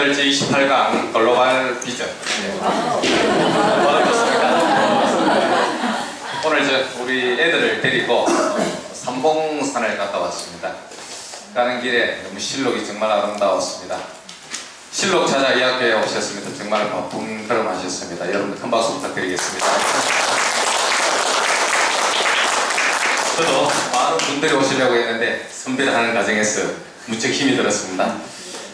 오늘 제28강 글로벌 비전. 좋습니다. 오늘 우리 애들을 데리고 삼봉산을 갔다 왔습니다. 가는 길에 너무 실록이 정말 아름다웠습니다. 실록 찾아 이 학교에 오셨습니다. 정말 바쁜 걸음하셨습니다. 여러분들 큰 박수 부탁드리겠습니다. 저도 많은 분들이 오시려고 했는데 선배를 하는 과정에서 무척 힘이 들었습니다.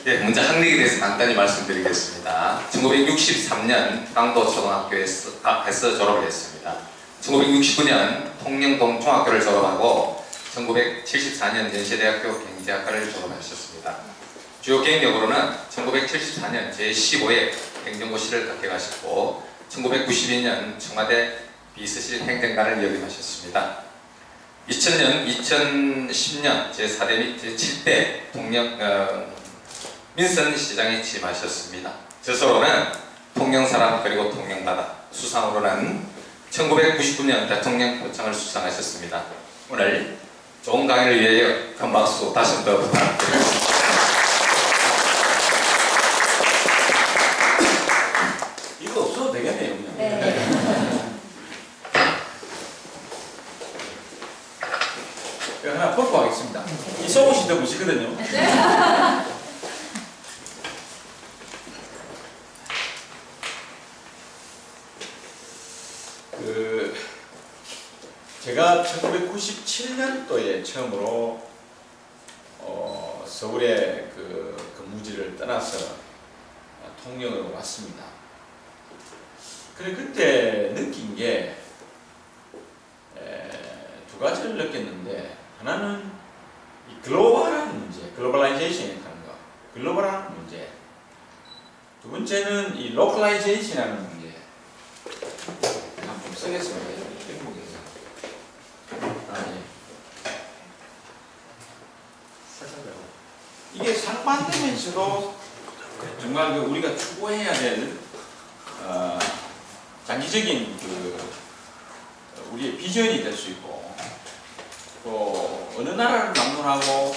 예, 먼저 학력에 대해서 간단히 말씀드리겠습니다. 1963년 강도초등학교에서 졸업을 했습니다. 1969년 통영동 중학교를 졸업하고 1974년 연세대학교 경제학과를 졸업하셨습니다. 주요 경력으로는 1974년 제15회 행정고시를 합격하셨고 1992년 청와대 비서실 행정관을 역임하셨습니다. 2000년, 2010년 제4대 및 제7대 민선 시장에 취임하셨습니다. 저서로는 통영사람 그리고 통영바다, 수상으로는 1999년 대통령 표창을 수상하셨습니다. 오늘 좋은 강의를 위하여 큰 박수 다시 한번 부탁드립니다. 이거 없어도 되겠네요, 그냥. 네. 하나 뽑고 하겠습니다. 이 소문 씨도 보시거든요. 제가 1997년도에 처음으로 서울의 근무지를 떠나서 통영으로 왔습니다. 그래 그때 느낀 게 두 가지를 느꼈는데, 하나는 이 글로벌한 문제, 글로벌라이제이션이라는 거, 글로벌한 문제. 두 번째는 이 로컬라이제이션이라는 문제. 한번 쓰겠습니다. 이게 상반되면서도 정말 우리가 추구해야 될 장기적인 우리의 비전이 될 수 있고, 또 어느 나라를 막론하고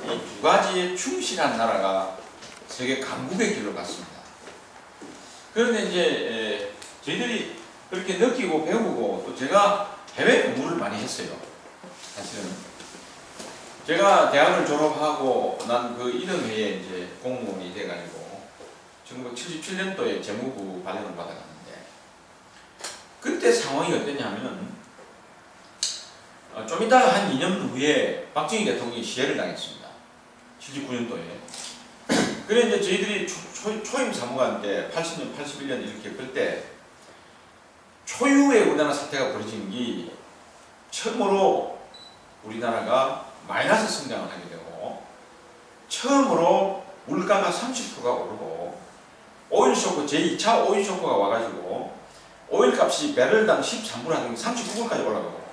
이 두 가지에 충실한 나라가 세계 강국의 길로 갔습니다. 그런데 이제 저희들이 그렇게 느끼고 배우고, 또 제가 해외 근무를 많이 했어요. 사실은 제가 대학을 졸업하고 난 그 이듬해에 이제 공무원이 돼가지고 1977년도에 재무부 발령을 받아갔는데, 그때 상황이 어땠냐면 좀 이따 한 2년 후에 박정희 대통령이 시해를 당했습니다. 79년도에. 그래 이제 저희들이 초임 사무관 때 80년, 81년 이렇게 그럴 때 초유의 우리나라 사태가 벌어진 게 처음으로 우리나라가 마이너스 성장을 하게 되고, 처음으로 물가가 30%가 오르고, 오일 쇼크, 제2차 오일 쇼크가 와가지고 오일 값이 배럴당 13불 하던 게 39불까지 올라가고,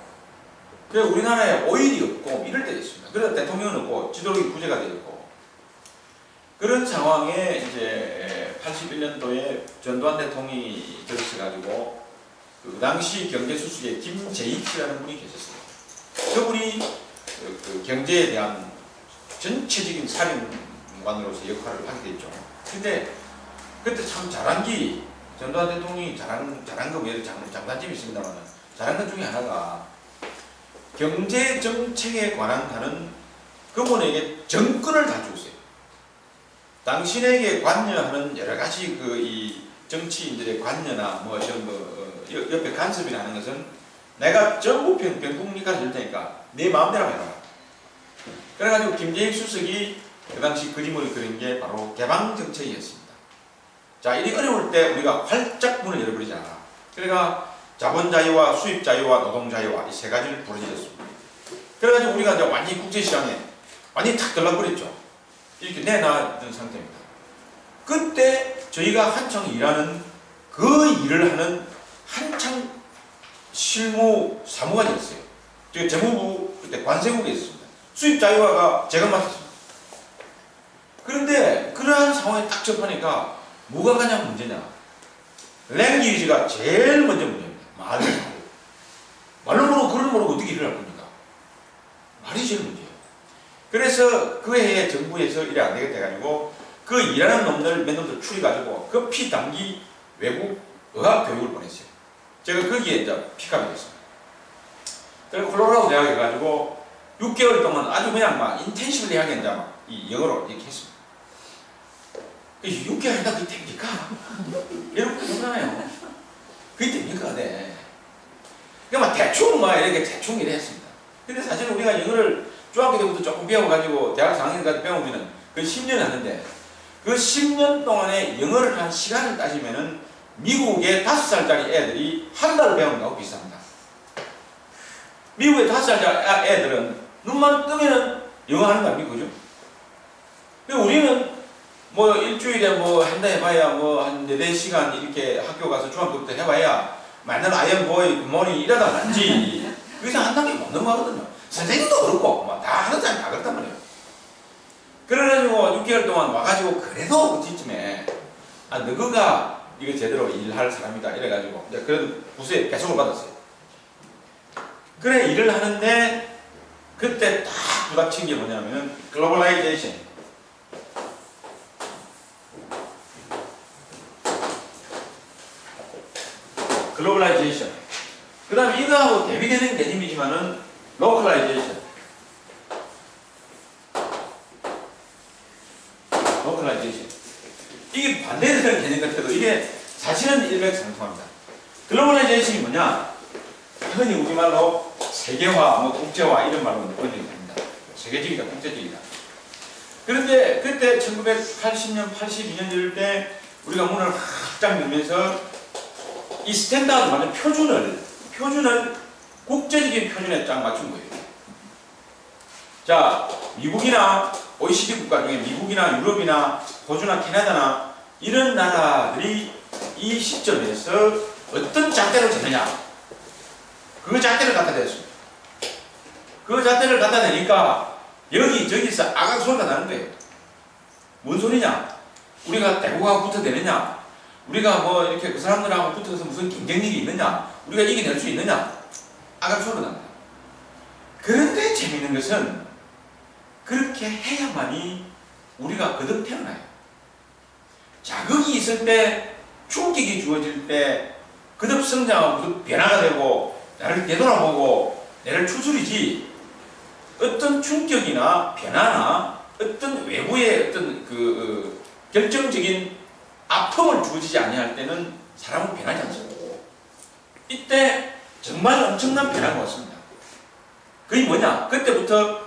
그래서 우리나라에 오일이 없고 이럴 때 됐습니다. 그래서 대통령은 없고 지도력이 부재가 되었고, 그런 상황에 이제 81년도에 전두환 대통령이 들어서가지고 그 당시 경제수석에 김재익이라는 분이 계셨어요. 저분이 그 경제에 대한 전체적인 사령관으로서 역할을 하게 됐죠. 근데 그때 참 잘한 게, 전두환 대통령이 잘한 거 외에도 장단점이 있습니다만, 잘한 것 중에 하나가 경제 정책에 관한 하는 그분에게 정권을 다 줬어요. 당신에게 관여하는 여러 가지 이 정치인들의 관여나 옆에 간섭이나 하는 것은 내가 전부 병국리까지 줄 테니까 네 마음대로 해라. 그래가지고 김재익 수석이 그 당시 그림을 그린 게 바로 개방정책이었습니다. 자, 이리 어려울 때 우리가 활짝 문을 열어버리자. 그러니까 자본자유와 수입자유와 노동자유와 이 세 가지를 부르짖었습니다. 그래가지고 우리가 이제 완전히 국제시장에 완전히 탁 들락버렸죠. 이렇게 내놔둔 상태입니다. 그때 저희가 한창 일하는 그 일을 하는 한창 실무 사무관이었어요. 제가 재무부 그때 관세국에 있었습니다. 수입자유화가 제가 맡았습니다. 그런데 그러한 상황에 딱 접하니까 뭐가 가장 문제냐? 랭귀지가 제일 먼저 문제입니다. 말로 모르고 어떻게 일을 할 겁니까? 말이 제일 문제예요. 그래서 그 해에 정부에서 일이 안 되겠다 해가지고 그 그 일하는 놈들 몇 놈들 추려가지고 그 피단기 외국 어학 교육을 보냈어요. 제가 거기에 이제 픽업이 됐습니다. 그래서 콜로라도 대학에 가지고 6개월 동안 아주 그냥 막 인텐시블리 하게 이제 막 이 영어로 이렇게 했습니다. 6개월 하다 그게 됩니까? 이렇게 그러잖아요. 그게 됩니까? 네. 그러니까 막 대충 막 이렇게 대충 이래 했습니다. 근데 사실 우리가 영어를 중학교 때부터 조금 배워가지고 대학 4학년까지 배우면은 그 10년 하는데 그 10년 동안에 영어를 한 시간을 따지면은 미국의 5살짜리 애들이 한 달 배우는 거하고 비슷합니다. 미국의 5살짜리 애들은 눈만 뜨면은 영어 하는 거 아닙니까? 그죠? 근데 우리는 뭐 일주일에 뭐 한다 해봐야 뭐 한 4시간 이렇게 학교 가서 중학교부터 해봐야 맨날 아이언보이 굿모닝 이러다 난지 그 이상 한다는 게 못 넘어가거든요. 선생님도 그렇고 뭐 다 하는 사람이 다 그렇단 말이에요. 그래가지고 6개월 동안 와가지고 그래도 그쯤에 아 너가 이거 제대로 일할 사람이다 이래가지고 그런 부서에 배송을 받았어요. 그래 일을 하는데 그때 딱 부닥친 게 뭐냐면은 글로벌라이제이션. 글로벌라이제이션. 그 다음에 이거하고 대비되는 개념이지만은 로컬라이제이션. 로컬라이제이션. 이게 반대되는 개념 같아도 이게 사실은 일맥상통합니다. 글로벌라이제이션이 뭐냐? 흔히 우리말로 세계화, 뭐 국제화 이런 말로 번역됩니다. 세계적이다, 국제적이다. 그런데 그때 1980년, 82년 이럴 때 우리가 문을 확장 열면서 이 스탠다드 말하는 표준을 국제적인 표준에 딱 맞춘 거예요. 자, 미국이나 OECD 국가 중에 미국이나 유럽이나 호주나 캐나다나 이런 나라들이 이 시점에서 어떤 잣대를 재느냐 그 잣대를 갖다 대었습니다. 그 잣대를 갖다 대니까 여기저기서 아각 소리가 나는 거예요. 뭔 소리냐? 우리가 대국하고 붙어대느냐? 우리가 뭐 이렇게 그 사람들하고 붙어서 무슨 경쟁력이 있느냐? 우리가 이겨낼 수 있느냐? 아각 소리가 납니다. 그런데 재밌는 것은 그렇게 해야만이 우리가 거듭 태어나요. 자극이 있을 때, 충격이 주어질 때 거듭 성장하고 거듭 변화가 되고 나를 되돌아보고 나를 추스리지 어떤 충격이나 변화나 어떤 외부의 어떤 결정적인 아픔을 주어지지 아니할 때는 사람은 변하지 않습니다. 이때 정말 엄청난 변화가 왔습니다. 그게 뭐냐? 그때부터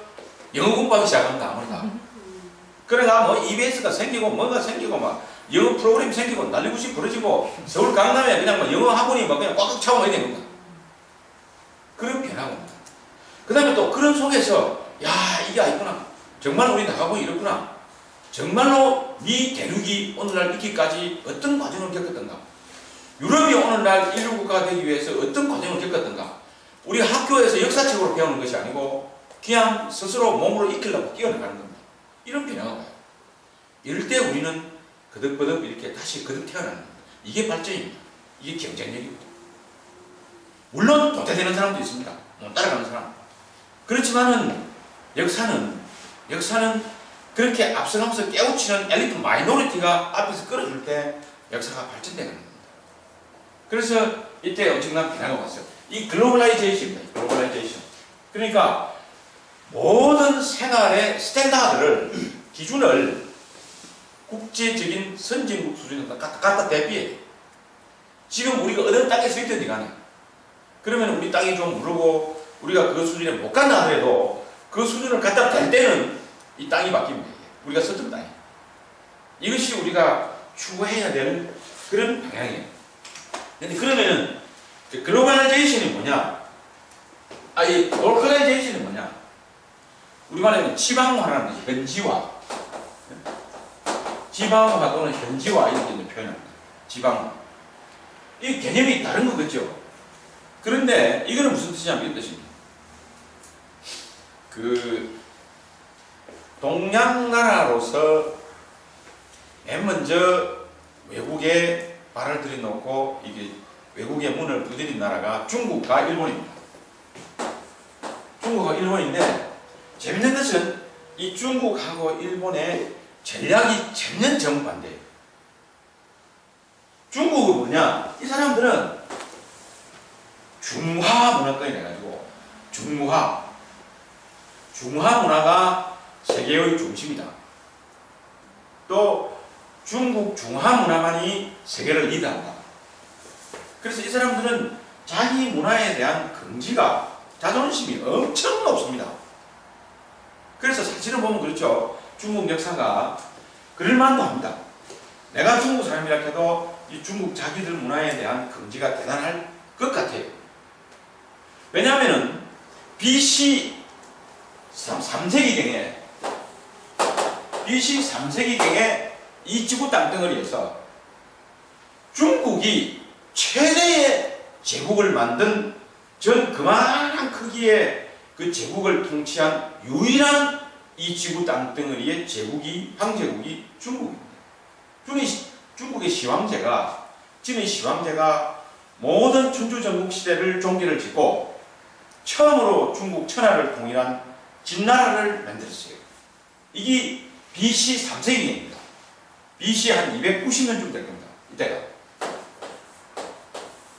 영어 공부하기 시작합니다. 아무래도. 그래가 뭐 EBS가 생기고 뭐가 생기고 막 영어 프로그램이 생기고 난리굿이 벌어지고 서울 강남에 그냥 뭐 영어 학원이 막 그냥 꽉꽉 차고 있는 겁니다. 그런 변화가 옵니다. 그 다음에 또 그런 속에서 야 이게 아니구나. 정말 우리 나가보니 이렇구나. 정말로 이 대륙이 오늘날 있기까지 어떤 과정을 겪었던가. 유럽이 오늘날 인류국가가 되기 위해서 어떤 과정을 겪었던가. 우리 학교에서 역사책으로 배우는 것이 아니고 그냥 스스로 몸으로 익히려고 뛰어나가는 겁니다. 이런 변화가 와요. 이럴 때 우리는 거듭거듭 이렇게 다시 거듭 태어나는 겁니다. 이게 발전입니다. 이게 경쟁력입니다. 물론 도태되는 사람도 있습니다. 못 따라가는 사람. 그렇지만은 역사는 그렇게 앞서가면서 깨우치는 엘리트 마이너리티가 앞에서 끌어줄 때 역사가 발전되는 겁니다. 그래서 이때 엄청난 변화가 왔어요. 이 글로벌라이제이션입니다. 글로벌라이제이션. 그러니까 모든 생활의 스탠다드를 기준을 국제적인 선진국 수준에 갖다 대비해. 지금 우리가 어느 땅에 서 있든지 간에 그러면 우리 땅이 좀 무르고 우리가 그 수준에 못 간다 하더라도 그 수준을 갖다 댈 때는 이 땅이 바뀝니다. 우리가 썼던 땅이. 이것이 우리가 추구해야 되는 그런 방향이에요. 근데 그러면은 글로벌라이제이션이 뭐냐? 이 로컬라이제이션이 뭐냐? 우리말로 지방화라는 거죠. 현지화. 지방화 또는 현지화 이렇게 표현합니다. 지방화. 이 개념이 다른 거겠죠. 그런데 이거는 무슨 뜻이냐면 이런 뜻입니다. 동양 나라로서 맨 먼저 외국에 발을 들여놓고 이게 외국의 문을 두드린 나라가 중국과 일본입니다. 중국과 일본인데 재밌는 것은 이 중국하고 일본의 전략이 전면 정반대예요. 중국은 뭐냐? 이 사람들은 중화 문화권이 돼가지고 중화 문화가 세계의 중심이다. 또 중국 중화 문화만이 세계를 리드한다. 그래서 이 사람들은 자기 문화에 대한 긍지가 자존심이 엄청 높습니다. 그래서 사실은 보면 그렇죠. 중국 역사가 그럴만도 합니다. 내가 중국 사람이라 해도 이 중국 자기들 문화에 대한 긍지가 대단할 것 같아요. 왜냐하면 BC 3세기경에 이 지구 땅덩어리에서 중국이 최대의 제국을 만든 전 그만한 크기의 그 제국을 통치한 유일한 이 지구 땅덩어리의 황제국이 중국입니다. 중국의 시황제가 지금의 시황제가 모든 춘추전국 시대를 종기를 짓고 처음으로 중국 천하를 통일한 진나라를 만들었어요. 이게 BC 3세기입니다. BC 한 290년쯤 될 겁니다.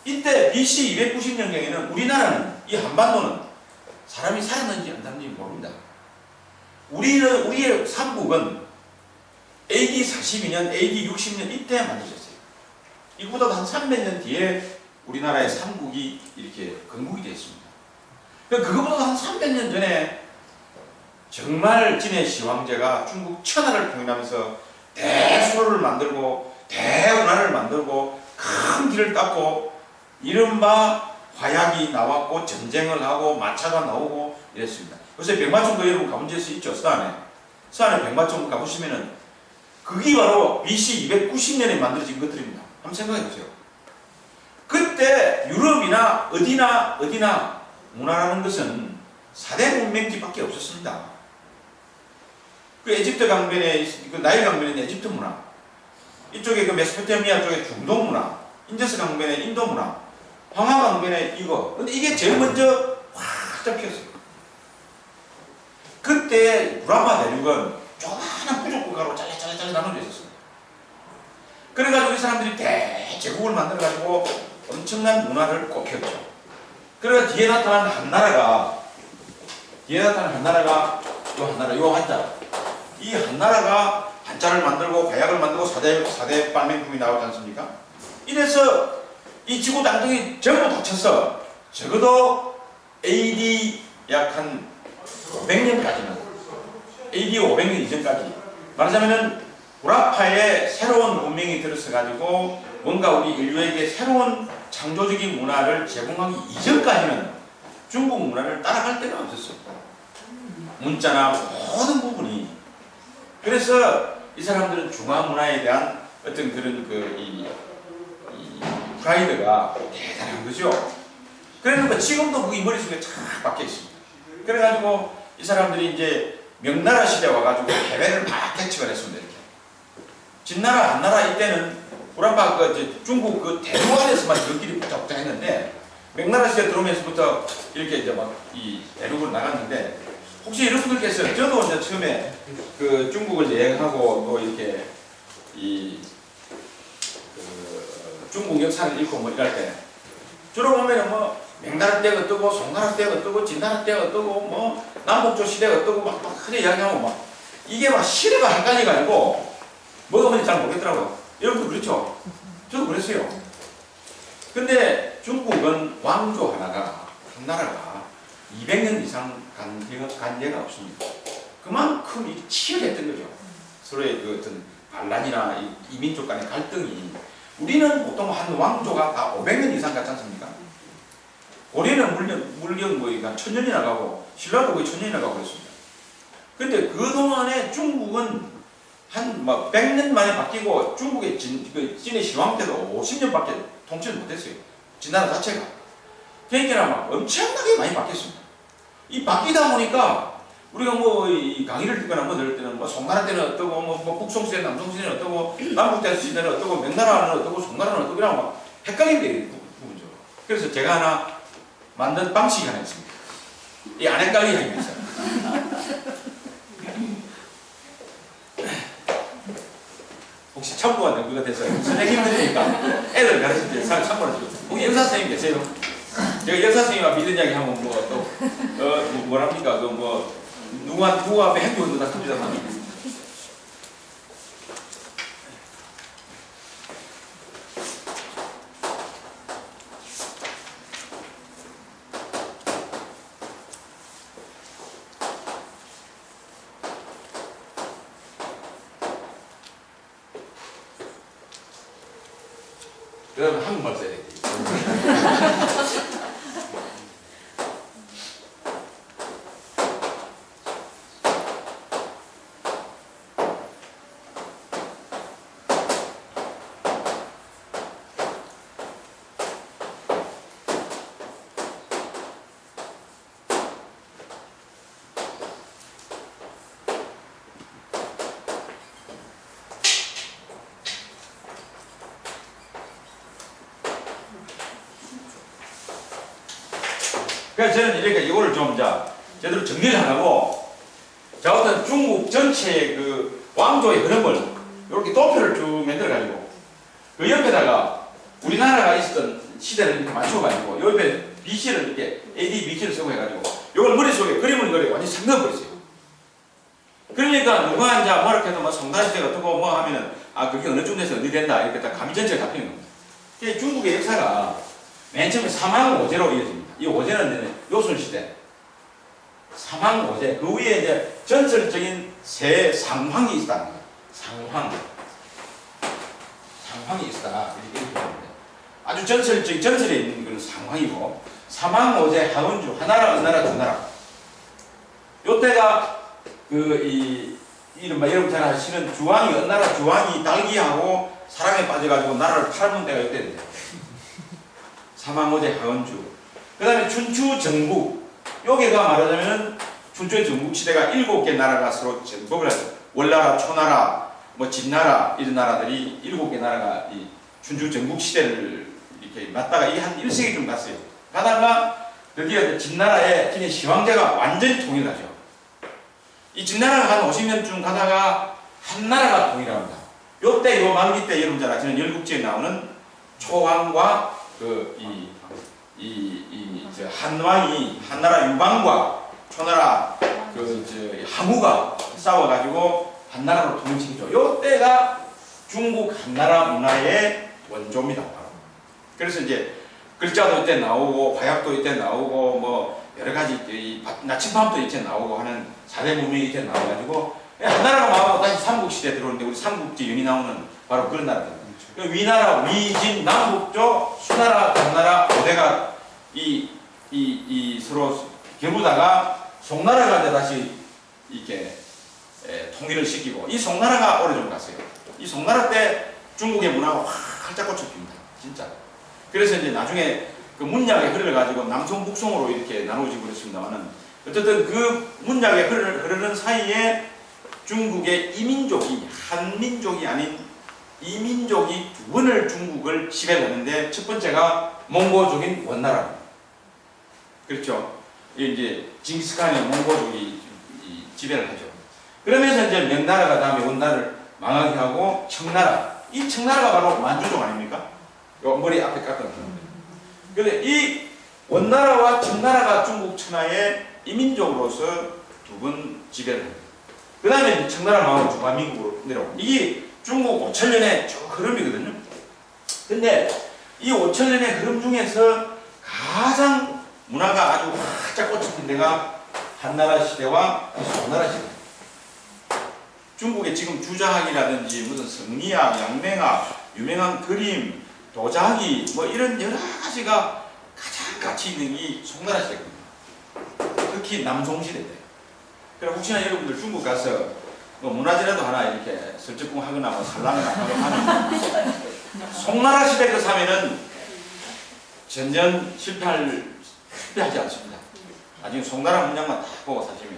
이때 BC 290년경에는 우리나라는 이 한반도는 사람이 살았는지 안 살았는지 모릅니다. 우리의 삼국은 AD 42년, AD 60년 이때 만들어졌어요. 이보다 한 300년 뒤에 우리나라의 삼국이 이렇게 건국이 되었습니다. 그거보다 한 300년 전에 정말 진해 시황제가 중국 천하를 통일하면서 대수로를 만들고 대운하를 만들고 큰 길을 닦고 이른바 화약이 나왔고 전쟁을 하고 마차가 나오고 이랬습니다. 요새 백마총도 여러분 가본 적 있죠? 서안에 백마총 가보시면은 그게 바로 BC 290년에 만들어진 것들입니다. 한번 생각해 보세요. 그때 유럽이나 어디나 문화라는 것은 4대 문명지밖에 없었습니다. 그 에집트 강변에, 그 나일 강변에 있는 에집트 문화, 이쪽에 그 메소포타미아 쪽에 중동 문화, 인더스 강변에 인도 문화, 황하 강변에 이거. 근데 이게 제일 먼저 확 잡혔어요. 그때 브라마 대륙은 조그마한 부족국가로 잘래 나눠져 있었습니다. 그래가지고 이 사람들이 대제국을 만들어가지고 엄청난 문화를 꼽혔죠. 그래서 뒤에 나타난 한 나라가 요 한자. 이 한 나라가 한자를 만들고 과약을 만들고 4대 발명품이 나오지 않습니까? 이래서 이 지구 땅덩이 전부 닥쳐서 적어도 AD 약 한 500년까지는 AD 500년 이전까지 말하자면은 구라파에 새로운 문명이 들어서가지고 뭔가 우리 인류에게 새로운 창조적인 문화를 제공하기 이전까지는 중국 문화를 따라갈 데가 없었어요. 문자나 모든 부분이. 그래서 이 사람들은 중화 문화에 대한 어떤 그런 이 프라이드가 대단한 거죠. 그러니까 지금도 그게 머릿속에 쫙 박혀 있습니다. 그래가지고 이 사람들이 이제 명나라 시대 와가지고 해외를 막 개척을 했습니다. 이렇게. 진나라, 한나라 이때는 구라파 중국 그 대륙 안에서만 저끼리 붙잡자 했는데 명나라 시대 들어오면서부터 이렇게 이제 막 이 대륙으로 나갔는데 혹시 여러분들께서 저도 이제 처음에 그 중국을 여행하고 또 이렇게 중국 역사를 읽고 뭐 이럴 때 주로 보면은 뭐 명나라 때가 어떠고 송나라 때가 어떠고 진나라 때가 어떠고 뭐 남북조 시대가 어떠고 막 크게 이야기하고 막 이게 막 시대가 헷갈려가지고 뭐가 뭔지 잘 모르겠더라고요. 여러분도 그렇죠? 저도 그랬어요. 근데 중국은 왕조 하나가 한 나라가 200년 이상 간제가 없습니다. 그만큼 치열했던 거죠. 서로의 그 어떤 반란이나 이민족 간의 갈등이. 우리는 보통 한 왕조가 다 500년 이상 갔지 않습니까? 고려는 물론 뭐 1000년이나 가고 신라도 거의 1000년이나 가고 그랬습니다. 근데 그동안에 중국은 한 100년 만에 바뀌고 중국의 진의 시황 때도 50년밖에 통치를 못했어요. 진나라 자체가. 그러니까 막 엄청나게 많이 바뀌었습니다. 이 바뀌다 보니까 우리가 뭐 이 강의를 듣거나 뭐 들을 때는 뭐 송나라 때는 어떠고 뭐 북송시대 남송시대는 어떠고 남북대 시대는 어떠고 명나라는 어떠고 송나라는 어떠고 이러고 막 헷갈리게 되는 부분이죠. 그래서 제가 하나 만든 방식이 하나 있습니다. 이 안 헷갈리게 하기 위해서. 참고가 연구가 돼서 선생님들이니까 애들 가르칠 때 잘 참고를 해주고 혹시 역사 선생님 계세요? 제가 역사 선생님하고 이런 이야기 하면 뭐랍니까 그 뭐 누구 앞에 행동도 다 큽니다. 그러면 한국말 써야 되겠지. 그래서 저는 이렇게 이거를 좀 제대로 정리를 하려고 자 어떤 중국 전체의 그 왕조의 흐름을 이렇게 도표를 쭉 만들어 가지고 그 옆에다가 우리나라가 있었던 시대를 이렇게 맞춰가지고 옆에 BC를 이렇게 AD, BC를 쓰고 해가지고 이걸 머릿속에 그림을 그려 완전히 잠궈버렸어요. 그러니까 누가 이제 뭐 이렇게 해도 뭐 송나라 시대가 어떻고 뭐 하면은 아 그게 어느 중에서 어디 된다 이렇게 딱 감이 전체가 잡히는 겁니다. 그게 중국의 역사가 맨 처음에 사망오제로 이어집니다. 이 오제는 요순시대 사망오제 그 위에 이제 전설적인 세 상황이 있다는 거예요. 상황이 있다 이렇게 보는데 아주 전설적인 전설에 있는 그런 상황이고 사망오제 하원주 하나라 은나라 두나라 요때가 그 이른바 여러분 잘 아시는 주왕이 은나라 주왕이 달기하고 사랑에 빠져가지고 나라를 팔는 데가 요때인데 사망오제 하원주 그 다음에 춘추 정국 여기가 말하자면 춘추 정국 시대가 7개 나라가 서로 정복을 하죠. 월나라, 초나라, 뭐 진나라 이런 나라들이 7개 나라가 이 춘추 정국 시대를 이렇게 맞다가 이게 한 1세기 좀 갔어요. 가다가 드디어 진나라의 진의 시황제가 완전히 통일하죠. 이 진나라가 한 50년쯤 가다가 한나라가 통일합니다. 요때 요 만기 때 여러분 잘 아시는 열국지에 나오는 초왕과 한왕이 한나라 유방과 초나라 항우가 싸워가지고 한나라로 통일시키죠. 요때가 중국 한나라 문화의 원조입니다. 그래서 이제 글자도 이때 나오고 화약도 이때 나오고 뭐 여러 가지 나침반도 이때 나오고 하는 4대 문명이 이때 나와가지고 한나라가 망하고 다시 삼국시대 들어오는데 우리 삼국지 연이 나오는 바로 그런 나라입니다. 위나라, 위진, 남북조, 수나라, 당나라, 오대가 서로 겨루다가 송나라가 이제 다시 이렇게 통일을 시키고 이 송나라가 오래 좀 갔어요. 이 송나라 때 중국의 문화가 확 활짝 꽂혀집니다. 진짜. 그래서 이제 나중에 그 문약의 흐름을 가지고 남송, 북송으로 이렇게 나누어지고 그랬습니다만은 어쨌든 그 문약의 흐르는 사이에 중국의 이민족이 한민족이 아닌 이민족이 두 번을 중국을 지배를 했는데 첫 번째가 몽고족인 원나라입니다. 그렇죠. 이제 징기스칸의 몽고족이 지배를 하죠. 그러면서 이제 명나라가 다음에 원나라를 망하게 하고 청나라. 이 청나라가 바로 만주족 아닙니까? 요 머리 앞에 깎은 건데. 그런데 이 원나라와 청나라가 중국 천하의 이민족으로서 두 번 지배를 합니다. 그 다음에 청나라 망하고 중华민국으로 내려오고 이게 중국 5천년의 쭉 흐름이거든요. 근데 이 5천년의 흐름 중에서 가장 문화가 아주 활짝 꽂힌 데가 한나라 시대와 송나라 시대. 중국의 지금 주자학이라든지 무슨 성리학, 양맹학, 유명한 그림, 도자기 뭐 이런 여러 가지가 가장 가치 있는 이 송나라 시대입니다. 특히 남송시대 때. 그럼 혹시나 여러분들 중국 가서 뭐 문화재라도 하나 이렇게 설적궁 하거나 뭐 산란을 하면 송나라 시대 그 사면은 전전 실패하지 않습니다. 나중에 송나라 문양만 딱 보고 사시면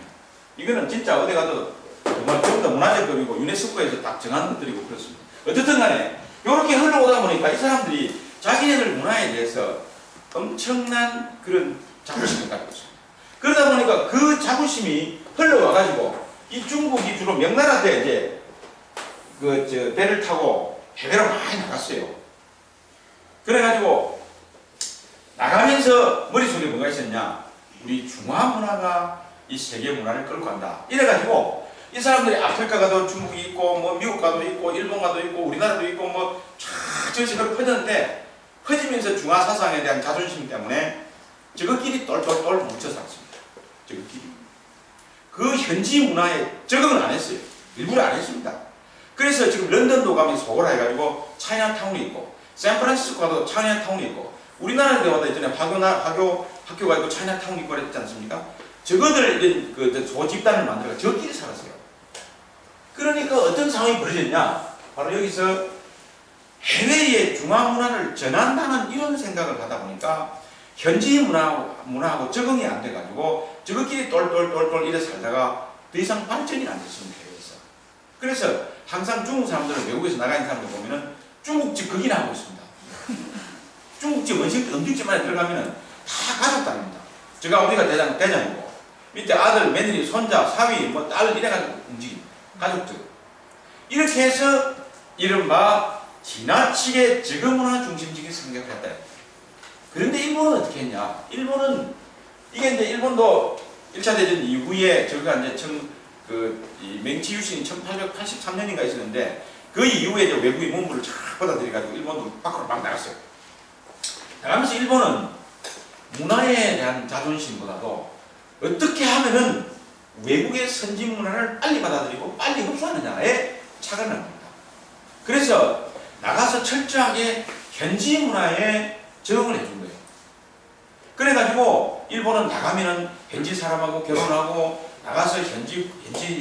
이거는 진짜 어디 가도 정말 전부 다 문화재급이고 유네스코에서 딱 정한 것들이고 그렇습니다. 어쨌든 간에 이렇게 흘러오다 보니까 이 사람들이 자기네들 문화에 대해서 엄청난 그런 자부심을 갖고 있습니다. 그러다 보니까 그 자부심이 흘러와가지고 이 중국이 주로 명나라 때 이제 배를 타고 해외로 많이 나갔어요. 그래가지고 나가면서 머릿속에 뭐가 있었냐, 우리 중화 문화가 이 세계 문화를 끌고 간다. 이래가지고 이 사람들이 아프리카 가도 중국이 있고 뭐 미국 가도 있고 일본 가도 있고 우리나라도 있고 뭐 전 세계로 퍼졌는데, 퍼지면서 중화 사상에 대한 자존심 때문에 저것끼리 똘똘똘 뭉쳐 살았습니다. 저것끼리 그 현지 문화에 적응을 안 했어요. 일부러 안 했습니다. 그래서 지금 런던도 가면 소고라 해가지고 차이나타운이 있고, 샌프란시스코 가도 차이나타운이 있고, 우리나라 데마다 있잖아요. 학교가 있고 차이나타운이 있고 그랬지 않습니까? 저거들 이제 그 소집단을 만들어 저끼리 살았어요. 그러니까 어떤 상황이 벌어졌냐? 바로 여기서 해외의 중화 문화를 전한다는 이런 생각을 하다 보니까 현지 문화하고 적응이 안 돼가지고 저것끼리 똘똘똘똘 이래 살다가 더 이상 발전이 안 됐습니다. 해외에서. 그래서 항상 중국 사람들은 외국에서 나가 있는 사람들 보면은 중국집 극이나 하고 있습니다. 중국집 음식집 안에 들어가면은 다 가족 단위입니다. 제가 어디가 대장이고 밑에 아들, 며느리, 손자, 사위, 뭐 딸 이래가지고 움직임. 가족들. 이렇게 해서 이른바 지나치게 저거문화 중심적인 생각을 했다. 그런데 일본은 어떻게 했냐? 일본은 이게 이제 일본도 1차 대전 이후에 저가 이제 이 맹치 유신이 1883년인가 있었는데 그 이후에 이제 외국인 문물을 쫙 받아들여가지고 일본도 밖으로 막 나갔어요. 나가면서 일본은 문화에 대한 자존심보다도 어떻게 하면은 외국의 선진 문화를 빨리 받아들이고 빨리 흡수하느냐에 차가 난 겁니다. 그래서 나가서 철저하게 현지 문화에 적응을 해준 거예요. 그래가지고 일본은 나가면은 현지 사람하고 결혼하고 나가서 현지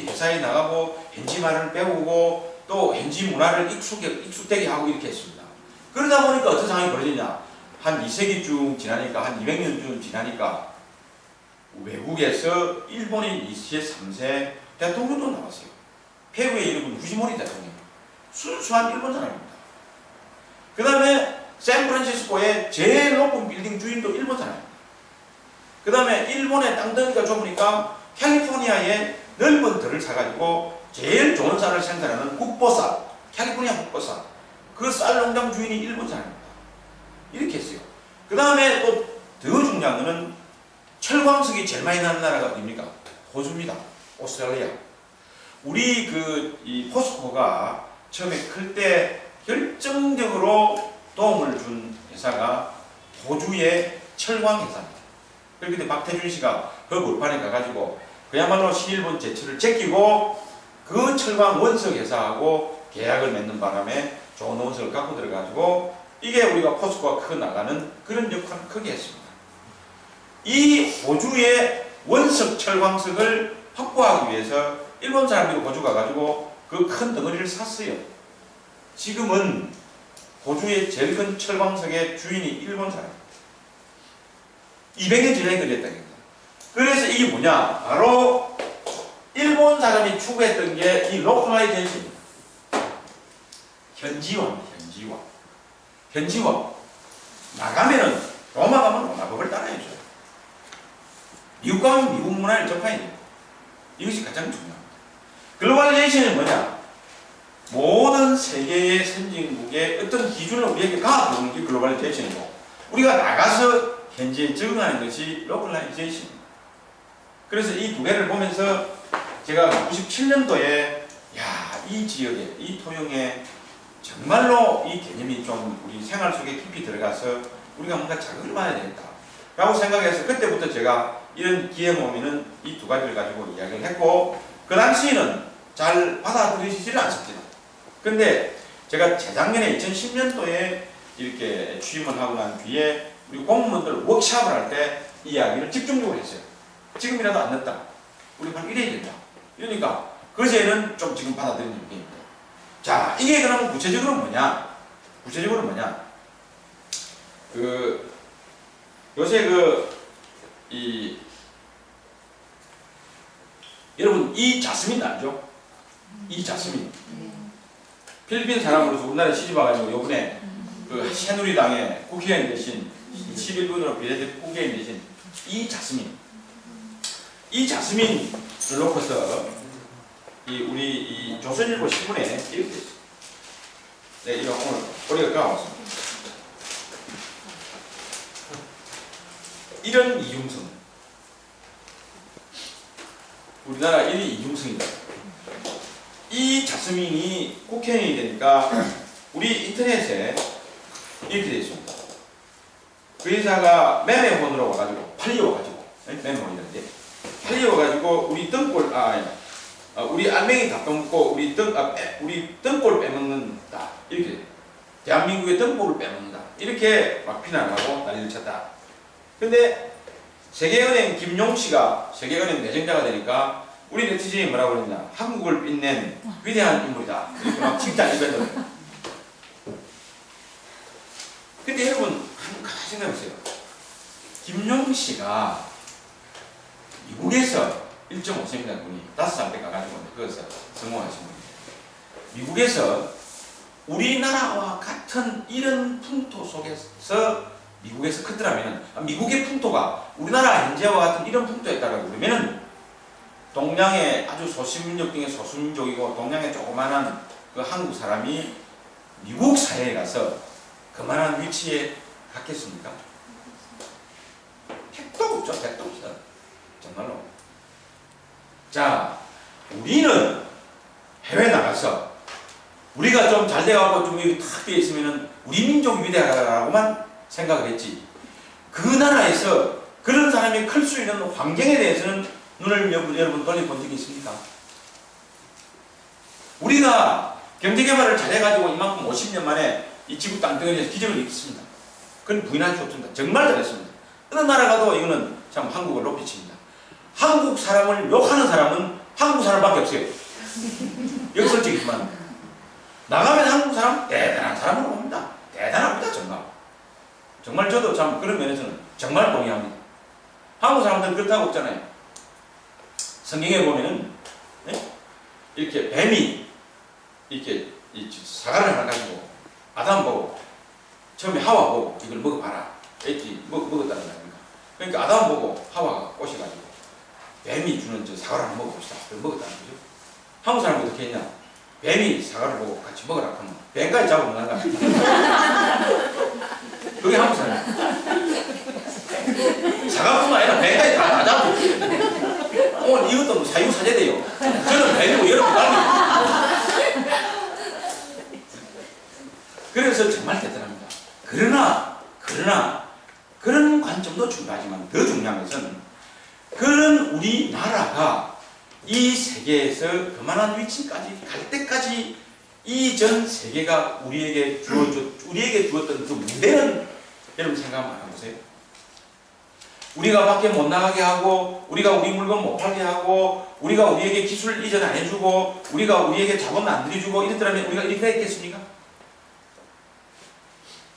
회사에 나가고 현지 말을 배우고 또 현지 문화를 익숙되게 하고 이렇게 했습니다. 그러다 보니까 어떤 상황이 벌어지냐? 한 2세기 쭉 지나니까 한 200년 쭉 지나니까 외국에서 일본인 2세, 3세 대통령도 나왔어요. 페루의 이름은 후지모리 대통령. 순수한 일본 사람입니다. 그 다음에 샌프란시스코의 제일 높은 빌딩 주인도 일본 사람입니다. 그 다음에 일본의 땅덩이가 좁으니까 캘리포니아에 넓은 들을 사가지고 제일 좋은 쌀을 생산하는 국보쌀, 캘리포니아 국보쌀. 그 쌀 농장 주인이 일본 사람입니다. 이렇게 했어요. 그 다음에 또 더 중요한 거는 철광석이 제일 많이 나는 나라가 어디입니까? 호주입니다. 오스트레일리아. 우리 이 포스코가 처음에 클 때 결정적으로 도움을 준 회사가 호주의 철광 회사입니다. 그런데 박태준 씨가 그 물판에 가가지고 그야말로 신일본 제철을 제끼고 그 철광 원석 회사하고 계약을 맺는 바람에 좋은 원석을 갖고 들어가지고 이게 우리가 포스코가 크게 나가는 그런 역할을 크게 했습니다. 이 호주의 원석 철광석을 확보하기 위해서 일본 사람들이 호주 가가지고 그 큰 덩어리를 샀어요. 지금은 호주의 제일 큰 철광석의 주인이 일본 사람. 200년 전에 걸렸다는 겁니다. 그래서 이게 뭐냐? 바로 일본 사람이 추구했던 게 이 로컬라이제이션입니다. 현지화. 현지화. 나가면은 로마 가면 로마 법을 따라야죠. 미국 가면 미국 문화를 접해야 돼요. 이것이 가장 중요합니다. 글로벌레이션이 뭐냐? 모든 세계의 선진국의 어떤 기준을 우리에게 가져오는 게 글로벌레이션이고, 우리가 나가서 현지에 적응하는 것이 로컬라이제이션입니다. 그래서 이 두 개를 보면서 제가 97년도에 이 지역에, 이 토용에 정말로 이 개념이 좀 우리 생활 속에 깊이 들어가서 우리가 뭔가 자극을 받아야 되겠다 라고 생각해서 그때부터 제가 이런 기회 모으면은 이 두 가지를 가지고 이야기를 했고, 그 당시에는 잘 받아들이시지를 않습니다. 근데 제가 재작년에 2010년도에 이렇게 취임을 하고 난 뒤에 우리 공무원들 워크샵을 할 때 이 이야기를 집중적으로 했어요. 지금이라도 안 됐다. 우리 바로 이래야 된다. 이러니까 그제는 좀 지금 받아들이는 얘기입니다. 자, 이게 그러면 구체적으로 뭐냐? 요새 여러분 이 자스민 알죠? 이 자스민. 필리핀 사람으로서 우리나라에 시집 와가지고 요번에 그 새누리당의 국회의원 되신 11분으로 비례대 국회의원 되신 이 자스민을 놓고서 우리 이 조선일보 신문에 이렇게 됐어요. 네, 이거 오늘 우리가 까왔습니다. 이런 이중성. 우리나라 1위 이중성이다. 이 자스민이 국회의원이 되니까 우리 인터넷에 이렇게 되어 있습니다. 그 회사가 매매혼으로 와가지고 팔려와가지고 매매혼이라는데 팔려와가지고 우리 등골 우리 알맹이 다 빼먹고 우리 등골 빼먹는다 이렇게 대한민국의 등골을 빼먹는다 이렇게 막 비난하고 난리를 쳤다. 근데 세계은행 김용씨가 세계은행 내정자가 되니까 우리 네티즌이 뭐라고 그랬냐, 한국을 빛낸 위대한 인물이다 이렇게 막 칭찬 이벤트를. 근데 여러분 한 가지 생각해보세요. 김용씨가 미국에서 1.5cm라는 분이 5살 때 가가지고 그것을 성공하신 분이에요. 미국에서 우리나라와 같은 이런 풍토 속에서 미국에서 컸더라면, 미국의 풍토가 우리나라 현재와 같은 이런 풍토였다고 그러면은 동양의 아주 소수민족 중에 소수민족이고 동양의 조그마한 그 한국 사람이 미국 사회에 가서 그만한 위치에 갔겠습니까? 택도 없죠. 택도 없어. 정말로. 자, 우리는 해외 나가서 우리가 좀 잘 돼가고 좀 여기 탁 되어 있으면은 우리 민족이 위대하다고만 생각을 했지. 그 나라에서 그런 사람이 클 수 있는 환경에 대해서는 눈을 여러분 돌려본 적이 있습니까? 우리가 경제개발을 잘해가지고 이만큼 50년 만에 이 지구 땅덩어리에서 기적을 일으켰습니다. 그건 부인할 수 없습니다. 정말 잘했습니다. 어느 나라 가도 이거는 참 한국을 높이칩니다. 한국 사람을 욕하는 사람은 한국 사람밖에 없어요. 여기 솔직히 그만합니다. 나가면 한국 사람 대단한 사람으로 봅니다. 대단합니다. 정말. 정말 저도 참 그런 면에서는 정말 동의합니다. 한국 사람들 그렇다고 없잖아요. 성경에 보면은 이렇게 뱀이 이렇게 사과를 하나 가지고 아담 보고 처음에 하와 보고 이걸 먹어봐라 이렇게 먹었다는 거 아닙니까? 그러니까 아담 보고 하와가 꼬셔가지고 뱀이 주는 저 사과를 한번 먹어봅시다. 그걸 먹었다는 거죠. 한국 사람은 어떻게 했냐? 뱀이 사과를 보고 같이 먹으라 하면 뱀까지 잡으면 나가. 그게 한국 사람이에요. 사과뿐만 아니라 뱀까지 다 잡고. 오늘 이것도 사유사제돼요. 저는 뱀이고 여러분 달리. 그래서 정말 대단합니다. 그러나 그런 관점도 중요하지만 더 중요한 것은 그런 우리나라가 이 세계에서 그만한 위치까지 갈 때까지 이 전 세계가 우리에게 주었던 그 무대는 여러분 생각 한번 해보세요. 우리가 밖에 못 나가게 하고, 우리가 우리 물건 못 팔게 하고, 우리가 우리에게 기술 이전 안 해주고, 우리가 우리에게 자본 안 들여주고 이랬더라면 우리가 이렇게 했겠습니까?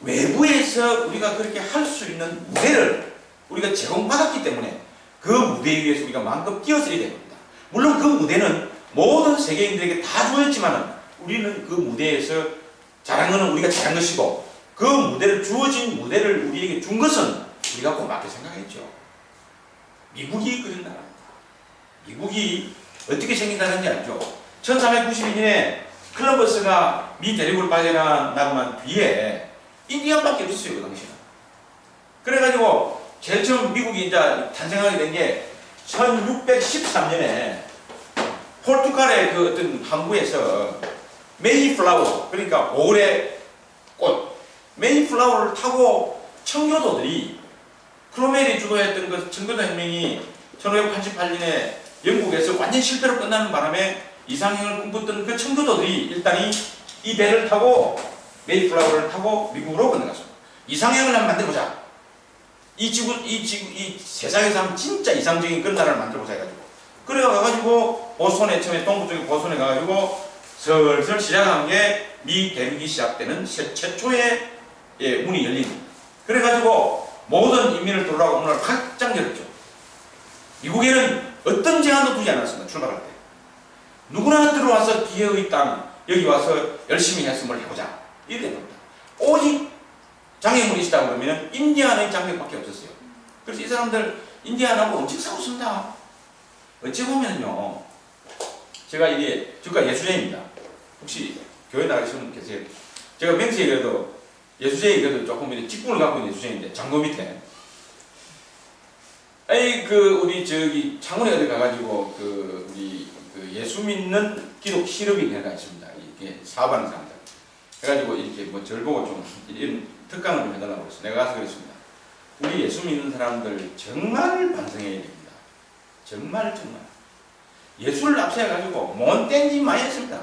외부에서 우리가 그렇게 할 수 있는 무대를 우리가 제공받았기 때문에 그 무대 위에서 우리가 마음껏 뛰어서야 됩니다. 물론 그 무대는 모든 세계인들에게 다 주어졌지만 우리는 그 무대에서 잘한 것은 우리가 잘한 것이고 그 무대를 주어진 무대를 우리에게 준 것은 우리가 고맙게 생각했죠. 미국이 그런 나라입니다. 미국이 어떻게 생긴다는지 알죠? 1392년에 콜럼버스가 미 대륙을 발견한 난 뒤에 인디언밖에 없었어요, 그 당시는. 그래가지고 제일 처음 미국이 이제 탄생하게 된 게 1613년에 포르투갈의 그 어떤 항구에서 메이플라워, 그러니까 5월의 꽃, 메이플라워를 타고 청교도들이 크로멜이 주도했던 그 청교도 혁명이 1588년에 영국에서 완전 실패로 끝나는 바람에 이상행을 꿈꿨던 그 청교도들이 일단 이 배를 타고 메이플라워를 타고 미국으로 건너갔습니다. 이상형을 한번 만들어보자. 이 세상에서 한번 진짜 이상적인 그런 나라를 만들어보자 해가지고. 그래가지고 보스턴에 처음에 동부 쪽에 보스턴에 가가지고 슬슬 시작한 게 미 대륙이 시작되는 최초의 문이 열립니다. 그래가지고 모든 인민을 돌아오고 문을 확장 열었죠. 미국에는 어떤 제한도 두지 않았습니다. 출발할 때. 누구나 들어와서 기회의 땅 여기 와서 열심히 했음을 해보자. 이렇게 된 겁니다. 오직 장애물이시다 그러면 인디안의 장애밖에 없었어요. 그래서 이 사람들 인디안하고 엄청 싸웠습니다. 어찌 보면요, 제가 이게 주가 예수제입니다. 혹시 교회 나가시는 분 계세요? 제가 맹세에 그래도 예수쟁이 그래도 조금 이렇게 직분을 갖고 있는 예수쟁인데 장로 밑에 아이 그 우리 저기 창원에 어디 가가지고 그 우리 그 예수 믿는 기독 실업인회가 있습니다. 이게 사업하는 사람들. 그래가지고 이렇게 뭐 저를 보고 좀 이런 특강을 좀 해달라고 그랬어요. 내가 가서 그랬습니다. 우리 예수 믿는 사람들 정말 반성해야 됩니다. 정말. 예수를 앞세워가지고 못된 짓 많이 했습니다.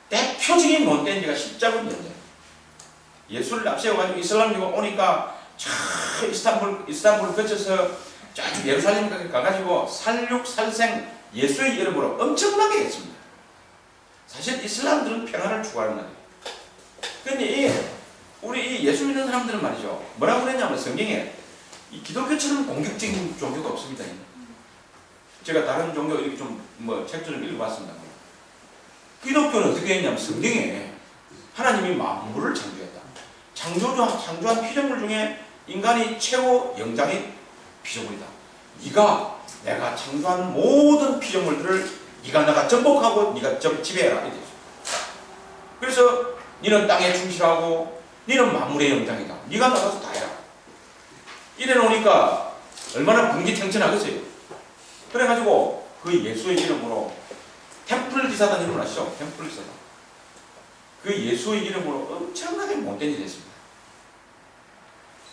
대표적인 못된 지가 십자군이었죠. 예수를 앞세워가지고 이슬람교가 오니까 이스탄불을 거쳐서 쫙 예루살렘까지 가가지고 살육살생 예수의 이름으로 엄청나게 했습니다. 사실 이슬람들은 평화를 추구하는 나라예요. 그런데 우리 이 예수 믿는 사람들은 말이죠. 뭐라고 그랬냐면 성경에 이 기독교처럼 공격적인 종교가 없습니다. 제가 다른 종교 이렇게 좀 뭐 책도 좀 읽어봤습니다. 기독교는 어떻게 했냐면 성경에 하나님이 만물을 창조했다. 창조한 피조물 중에 인간이 최고 영장의 피조물이다. 네가 내가 창조한 모든 피조물들을 네가 내가 정복하고 네가 지배해라. 이렇게 그래서 너는 땅에 충실하고 너는 만물의 영장이다. 네가 나가서 다 해라. 이래 놓으니까 얼마나 분기탱천하겠어요. 그래가지고 그 예수의 이름으로 템플 기사단 이름을 아시죠? 템플 기사단. 그 예수의 이름으로 엄청나게 못된 짓을 했습니다.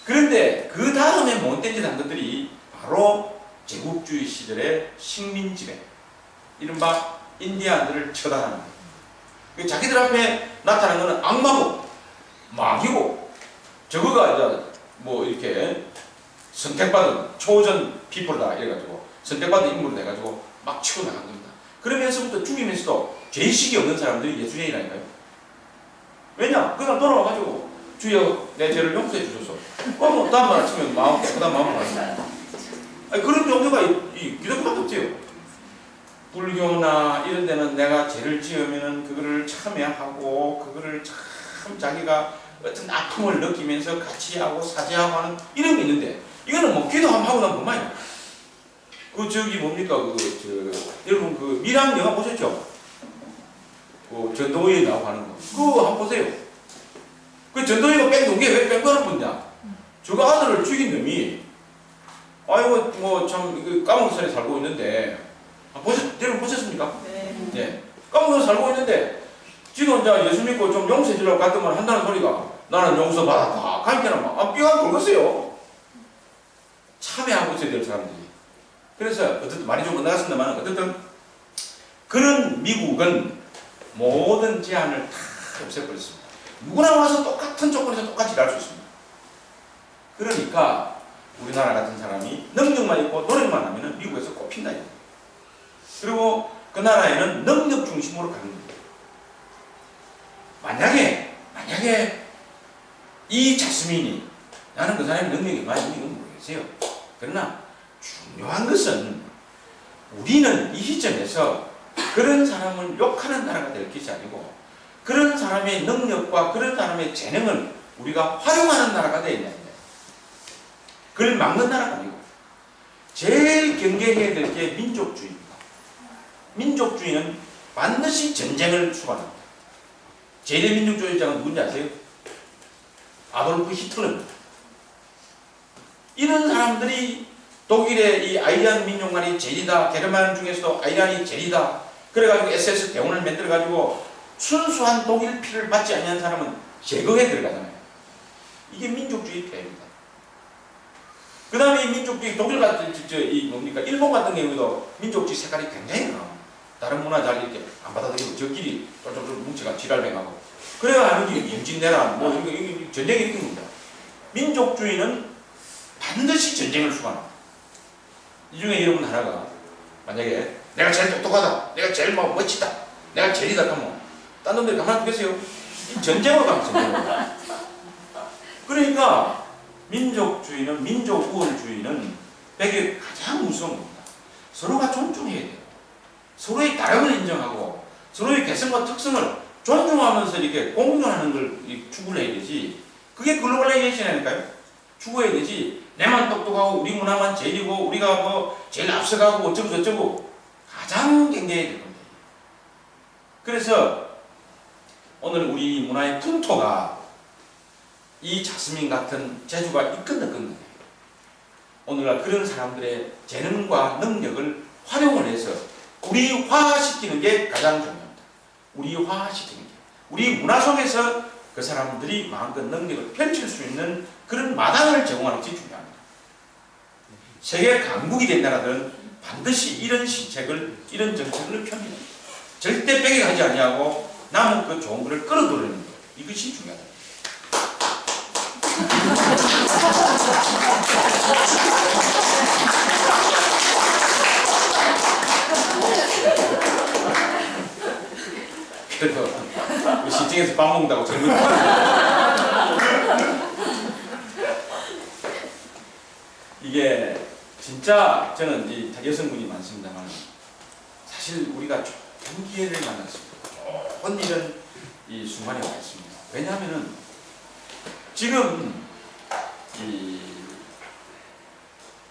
그런데 그 다음에 못된 짓 한 것들이 바로 제국주의 시절의 식민지배, 이른바 인디안들을 처단하는 거예요. 자기들 앞에 나타난 것은 악마고 마귀고 저거가 이제 뭐 이렇게 선택받은 초전 피플이다 이래가지고 선택받은 인물을 해가지고 막 치고 나간 겁니다. 그러면서부터 죽이면서도 죄의식이 없는 사람들이 예수님이라니까요. 왜냐? 그냥 돌아와가지고 주여 내 죄를 용서해 주소서. 뭐 다음날 아침에 마음 깨끗한 마음으로 가요. 그런 종교가 이 기독교밖에 없지요. 불교나 이런 데는 내가 죄를 지으면은 그거를 참여하고 그거를 참 자기가 어떤 아픔을 느끼면서 같이 하고 사죄하고 하는 이런 게 있는데 이거는 뭐 기도 한번 하고 나면 그만이야. 그 저기 뭡니까 여러분 그 미랑 영화 보셨죠? 그 전도회 나오고 하는 거 그거 한번 보세요. 그 전도회가 뺑돈 게 왜 뺑돈을 뽑냐? 저거 아들을 죽인 놈이 아이고 뭐 참 까먹산에 살고 있는데 여러분 보셨습니까? 네. 까먹산에 살고 있는데 지금 이제 예수 믿고 좀 용서해 주려고 갔더만 한다는 소리가 나는 용서 받았다. 가니까는 막 뼈가 돌겠어요. 참여하고 있어야 될 사람들이. 그래서 어쨌든 말이 좀 엇나갔습니다만 어쨌든 그런 미국은 모든 제한을 다 없애버렸습니다. 누구나 와서 똑같은 조건에서 똑같이 일할 수 있습니다. 그러니까 우리나라 같은 사람이 능력만 있고 노력만 하면 미국에서 꼽힌다. 그리고 그 나라에는 능력 중심으로 가는 겁니다. 만약에 이 자스민이 나는 그 사람의 능력이 많이 있는 건 모르겠어요. 그러나 중요한 것은 우리는 이 시점에서 그런 사람을 욕하는 나라가 될 것이 아니고 그런 사람의 능력과 그런 사람의 재능을 우리가 활용하는 나라가 되어야 된다. 그걸 막는 나라가 아니고 제일 경계해야 될 게 민족주의입니다. 민족주의는 반드시 전쟁을 수반합니다. 제일 민족주의자는 누군지 아세요? 아돌프 히틀러입니다. 이런 사람들이 독일의 이 아이리안 민족만이 제리다, 게르만 중에서도 아이리안이 제리다. 그래가지고 SS 대원을 만들어가지고 순수한 독일 피를 받지 않는 사람은 제거해 들어가잖아요. 이게 민족주의 폐해입니다. 그 다음에 이 민족주의 독일 같은 일본 같은 경우도 민족주의 색깔이 굉장히 강합니다. 다른 문화 잘 이렇게 안 받아들이고 저끼리 쫄쫄쫄 뭉쳐가 지랄뱅하고 그래야 하는 게 임진왜란 뭐 이거 전쟁이 이렇게 겁니다. 민족주의는 반드시 전쟁을 수반합니다. 이 중에 여러분 하나가 만약에 내가 제일 똑똑하다, 내가 제일 뭐 멋지다, 내가 제일이다 하면 딴 놈들이 가만히 두겠어요? 이 전쟁으로 가면 전쟁으로. 그러니까 민족주의는 민족 우월주의는 되게 가장 무서운 겁니다. 서로가 존중해야 돼요. 서로의 다름을 인정하고 서로의 개성과 특성을 존중하면서 이렇게 공존하는 걸 추구를 해야 되지. 그게 글로벌라이제이션이니까요. 추구해야 되지. 내만 똑똑하고 우리 문화만 제일이고 우리가 뭐 제일 앞서가고 어쩌고 저쩌고 가장 경계해야 될 겁니다. 그래서 오늘 우리 문화의 풍토가 이 자스민 같은 재주가 이끈 거예요. 오늘날 그런 사람들의 재능과 능력을 활용을 해서 우리화시키는 게 가장 중요합니다. 우리화시키는 게. 우리 문화 속에서 그 사람들이 마음껏 능력을 펼칠 수 있는 그런 마당을 제공하는 것이 중요합니다. 세계 강국이 된 나라들은 반드시 이런 시책을, 이런 정책을 펴니다. 절대 뺏겨가지 아니하고 남은 그 좋은 것을 끌어들이는 것. 이것이 중요하다. 그래서 시청에서 밥 먹는다고 젊은 이게 진짜 저는 이 여성분이 많습니다만 사실 우리가 좋은 기회를 만났습니다. 좋은 일은 이 순간에 와 있습니다. 왜냐하면은 지금 이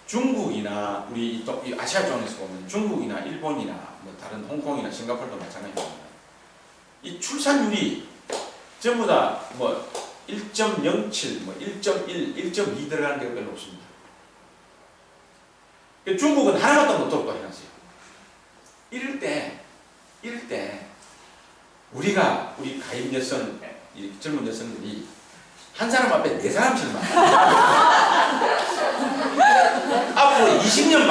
중국이나 우리 또 이 아시아 쪽에서 보면 중국이나 일본이나 뭐 다른 홍콩이나 싱가포르도 마찬가지입니다. 이 출산율이 전부 다 뭐 1.07, 뭐 1.1, 1.2 들어가는 데가 별로 없습니다. 중국은 하나밖에 못하고 해놨어요. 이럴 때 우리 가임 여성, 이 젊은 여성들이 한 사람 앞에 네 사람씩만 앞으로 20년만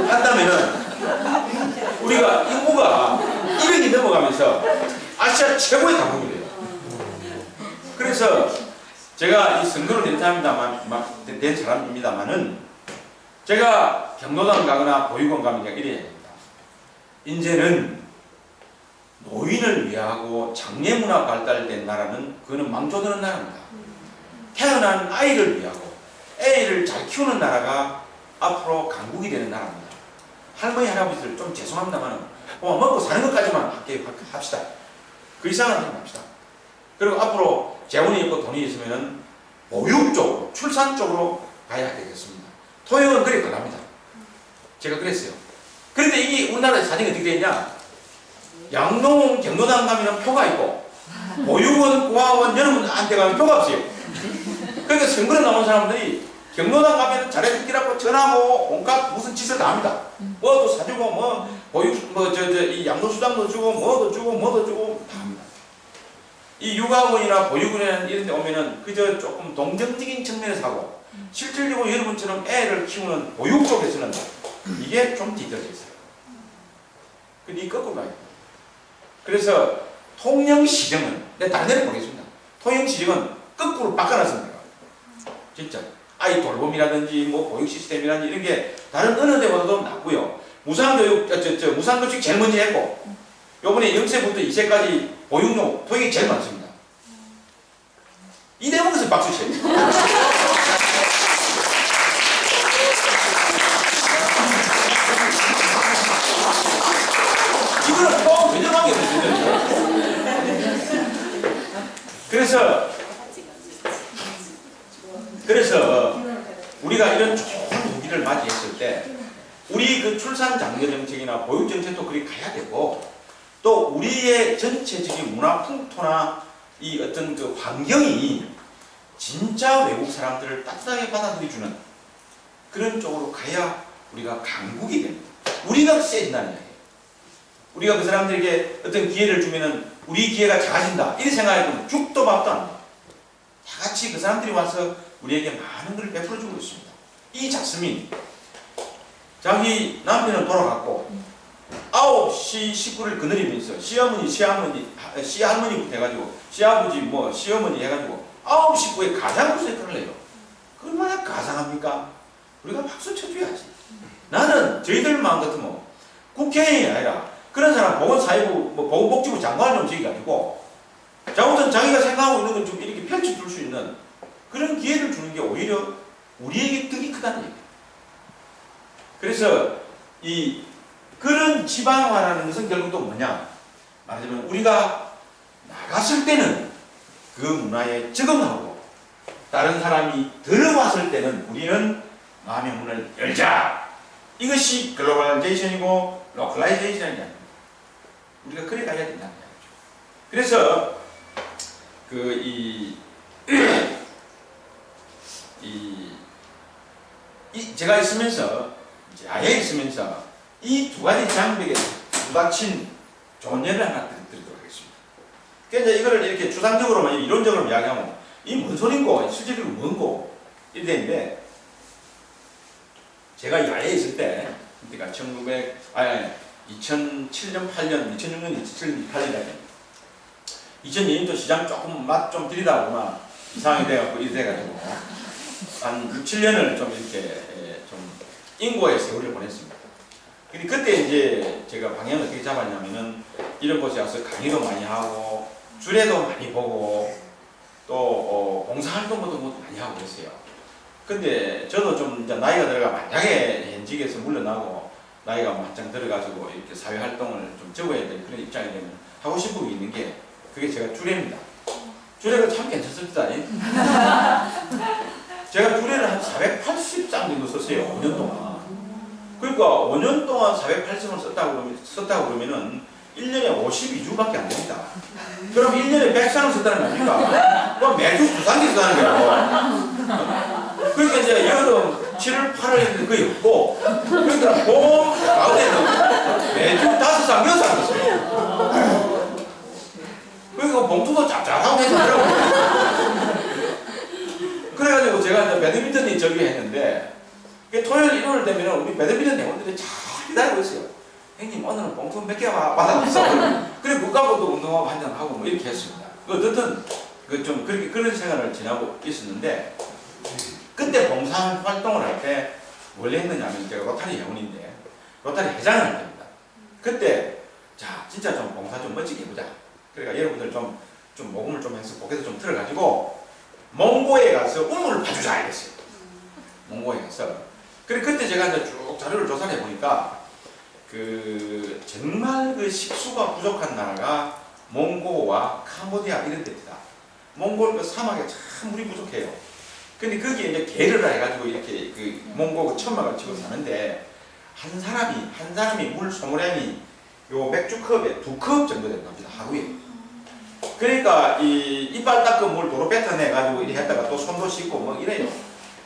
한다면은 우리가 인구가 1억이 넘어가면서 아시아 최고의 강국이 돼요. 그래서 제가 이 선거를 된 사람입니다만은 제가 경로당 가거나 보육원 가면 이래야 됩니다. 이제는 노인을 위하고 장례문화 발달된 나라는 그거는 망조드는 나라입니다. 태어난 아이를 위하고 애를 잘 키우는 나라가 앞으로 강국이 되는 나라입니다. 할머니 할아버지들 좀 죄송합니다만 먹고 사는 것까지만 합시다. 그 이상은 하지 맙시다. 그리고 앞으로 재원이 있고 돈이 있으면 보육 쪽으로 출산 쪽으로 가야 되겠습니다. 토형은 그래 가랍니다. 제가 그랬어요. 그런데 이게 우리나라의 사정이 어떻게 되냐? 양농 경로당 가면 표가 있고 보육원, 고아원, 여러분한테 가면 표가 없어요. 그러니까 선거에 나온 사람들이 경로당 가면 잘해주기라고 전하고 온갖 무슨 짓을 다 합니다. 뭐도 사주고 뭐 보육 이 양도수당도 주고 뭐도 주고 다 합니다. 이 육아원이나 보육원이나 이런 데 오면은 그저 조금 동정적인 측면에서 하고 실질적으로 여러분처럼 애를 키우는 보육 쪽에서는 이게 좀 뒤떨어져 있어요. 근데 이 거꾸로 가요. 그래서 통영시정은 내가 다른 데를 보겠습니다. 통영시정은 거꾸로 바꿔놨습니다. 진짜 아이 돌봄이라든지 뭐 보육 시스템이라든지 이런 게 다른 어느 데보다도 낫고요. 무상교육, 무상급식 제일 먼저 했고 요번에 0세부터 2세까지 보육료 토익이 제일 많습니다. 이 대목에서 박수 쳐요. 이거는 또 외정하게 되거든요. 그래서 우리가 이런 좋은 무기를 맞이했을 때 우리 그 출산 장려 정책이나 보육 정책도 그리 가야 되고 또 우리의 전체적인 문화 풍토나 이 어떤 그 환경이 진짜 외국 사람들을 따뜻하게 받아들여주는 그런 쪽으로 가야 우리가 강국이 됩니다. 우리가 세진다는 이야기예요. 우리가 그 사람들에게 어떤 기회를 주면은 우리 기회가 작아진다 이렇게 생각해보면 죽도 밥도 안 돼요. 다 같이 그 사람들이 와서 우리에게 많은 것을 베풀어주고 있습니다. 이 자스민 자기 남편은 돌아갔고 9시 식구를 거느리면서 시어머니, 시할머니부터 해가지고 시아버지, 뭐 시어머니 해가지고 9식구의 가장으로서 역할을 해요. 얼마나 가상합니까? 우리가 박수 쳐줘야지. 나는 저희들 마음 같으면 국회의원이 아니라 그런 사람 보건사회부, 뭐 보건복지부 장관을 좀 지어가지고 자우선 자기가 생각하고 있는 건 좀 이렇게 펼쳐줄 수 있는 그런 기회를 주는 게 오히려 우리에게 득이 크다는 얘기예요. 그래서 이 그런 지방화라는 것은 결국 또 뭐냐? 말하자면 우리가 나갔을 때는 그 문화에 적응하고 다른 사람이 들어왔을 때는 우리는 마음의 문을 열자. 이것이 글로벌라이제이션이고 로컬라이제이션이 아닙니다. 우리가 그래 가야 된다는 얘기죠. 그래서 제가 있으면서 야외에 있으면서 이 두 가지 장벽에 부닥친 좋은 예를 하나 드리도록 하겠습니다. 그러니까 이제 이거를 이렇게 추상적으로만 이론적으로 이야기하면 이 뭔 소린고 실질적으로 뭔고 이래 되는데 제가 야외에 있을 때 그러니까 2007년, 8년, 2006년, 2007년, 8년에 2002년도 시장 조금 맛 좀 들이다 보면 이상하게 돼갖고 이래 돼가지고 한 6, 7년을 좀 이렇게 좀 인고의 세월을 보냈습니다. 근데 그때 이제 제가 방향을 어떻게 잡았냐면은 이런 곳에 와서 강의도 많이 하고 주례도 많이 보고 또 봉사활동 같은 것도 많이 하고 그랬어요. 근데 저도 좀 이제 나이가 들어가 만약에 현직에서 물러나고 나이가 한창 들어가지고 이렇게 사회활동을 좀 적어야 될 그런 입장이 되면 하고 싶은 게 있는 게 그게 제가 주례입니다. 주례가 참 괜찮습니다. 제가 주례를 한 480장 정도 썼어요. 5년 동안. 그러니까 5년 동안 480을 썼다고 그러면은 1년에 52주밖에 안 됩니다. 그럼 1년에 100장을 썼다는 거 아닙니까? 그럼 매주 2장씩 쓰는 거예요. 그러니까 이제 여름 7월, 8월에는 거의 없고, 그러니까 봄, 가을에는 매주 5장, 6장 썼어요. 그러니까 봉투도 짭짤하고 해서더라고요. 그래가지고 제가 이제 배드민턴이 저기했는데, 토요일, 일요일 되면 우리 배드민턴 회원들이 잘 기다리고 있어요. 형님, 오늘은 봉투 몇 개 받아봤어. 그래, 국가고도 운동하고 한잔하고 뭐 이렇게 했습니다. 어쨌든, 좀 그런 생활을 지나고 있었는데, 그때 봉사활동을 할 때 뭘 했느냐면, 제가 로타리 회원인데, 로타리 회장을 할 때입니다. 그때, 자, 진짜 좀 봉사 좀 멋지게 해보자. 그러니까 여러분들 좀 모금을 좀 해서 고개도 좀 틀어가지고, 몽고에 가서 우물을 파주자 이랬어요. 몽고에 가서. 그래, 그때 제가 이제 쭉 자료를 조사를 해보니까, 정말 식수가 부족한 나라가 몽고와 캄보디아 이런 데입니다. 몽골 사막에 참 물이 부족해요. 근데 거기에 이제 계를 해가지고 이렇게 몽고 천막을 치고 사는데, 한 사람이 물 소모량이 요 맥주컵에 2컵 정도 되는 겁니다. 하루에. 그러니까 이빨 닦은 물 도로 뱉어내가지고 이렇게 했다가 또 손도 씻고 뭐 이래요.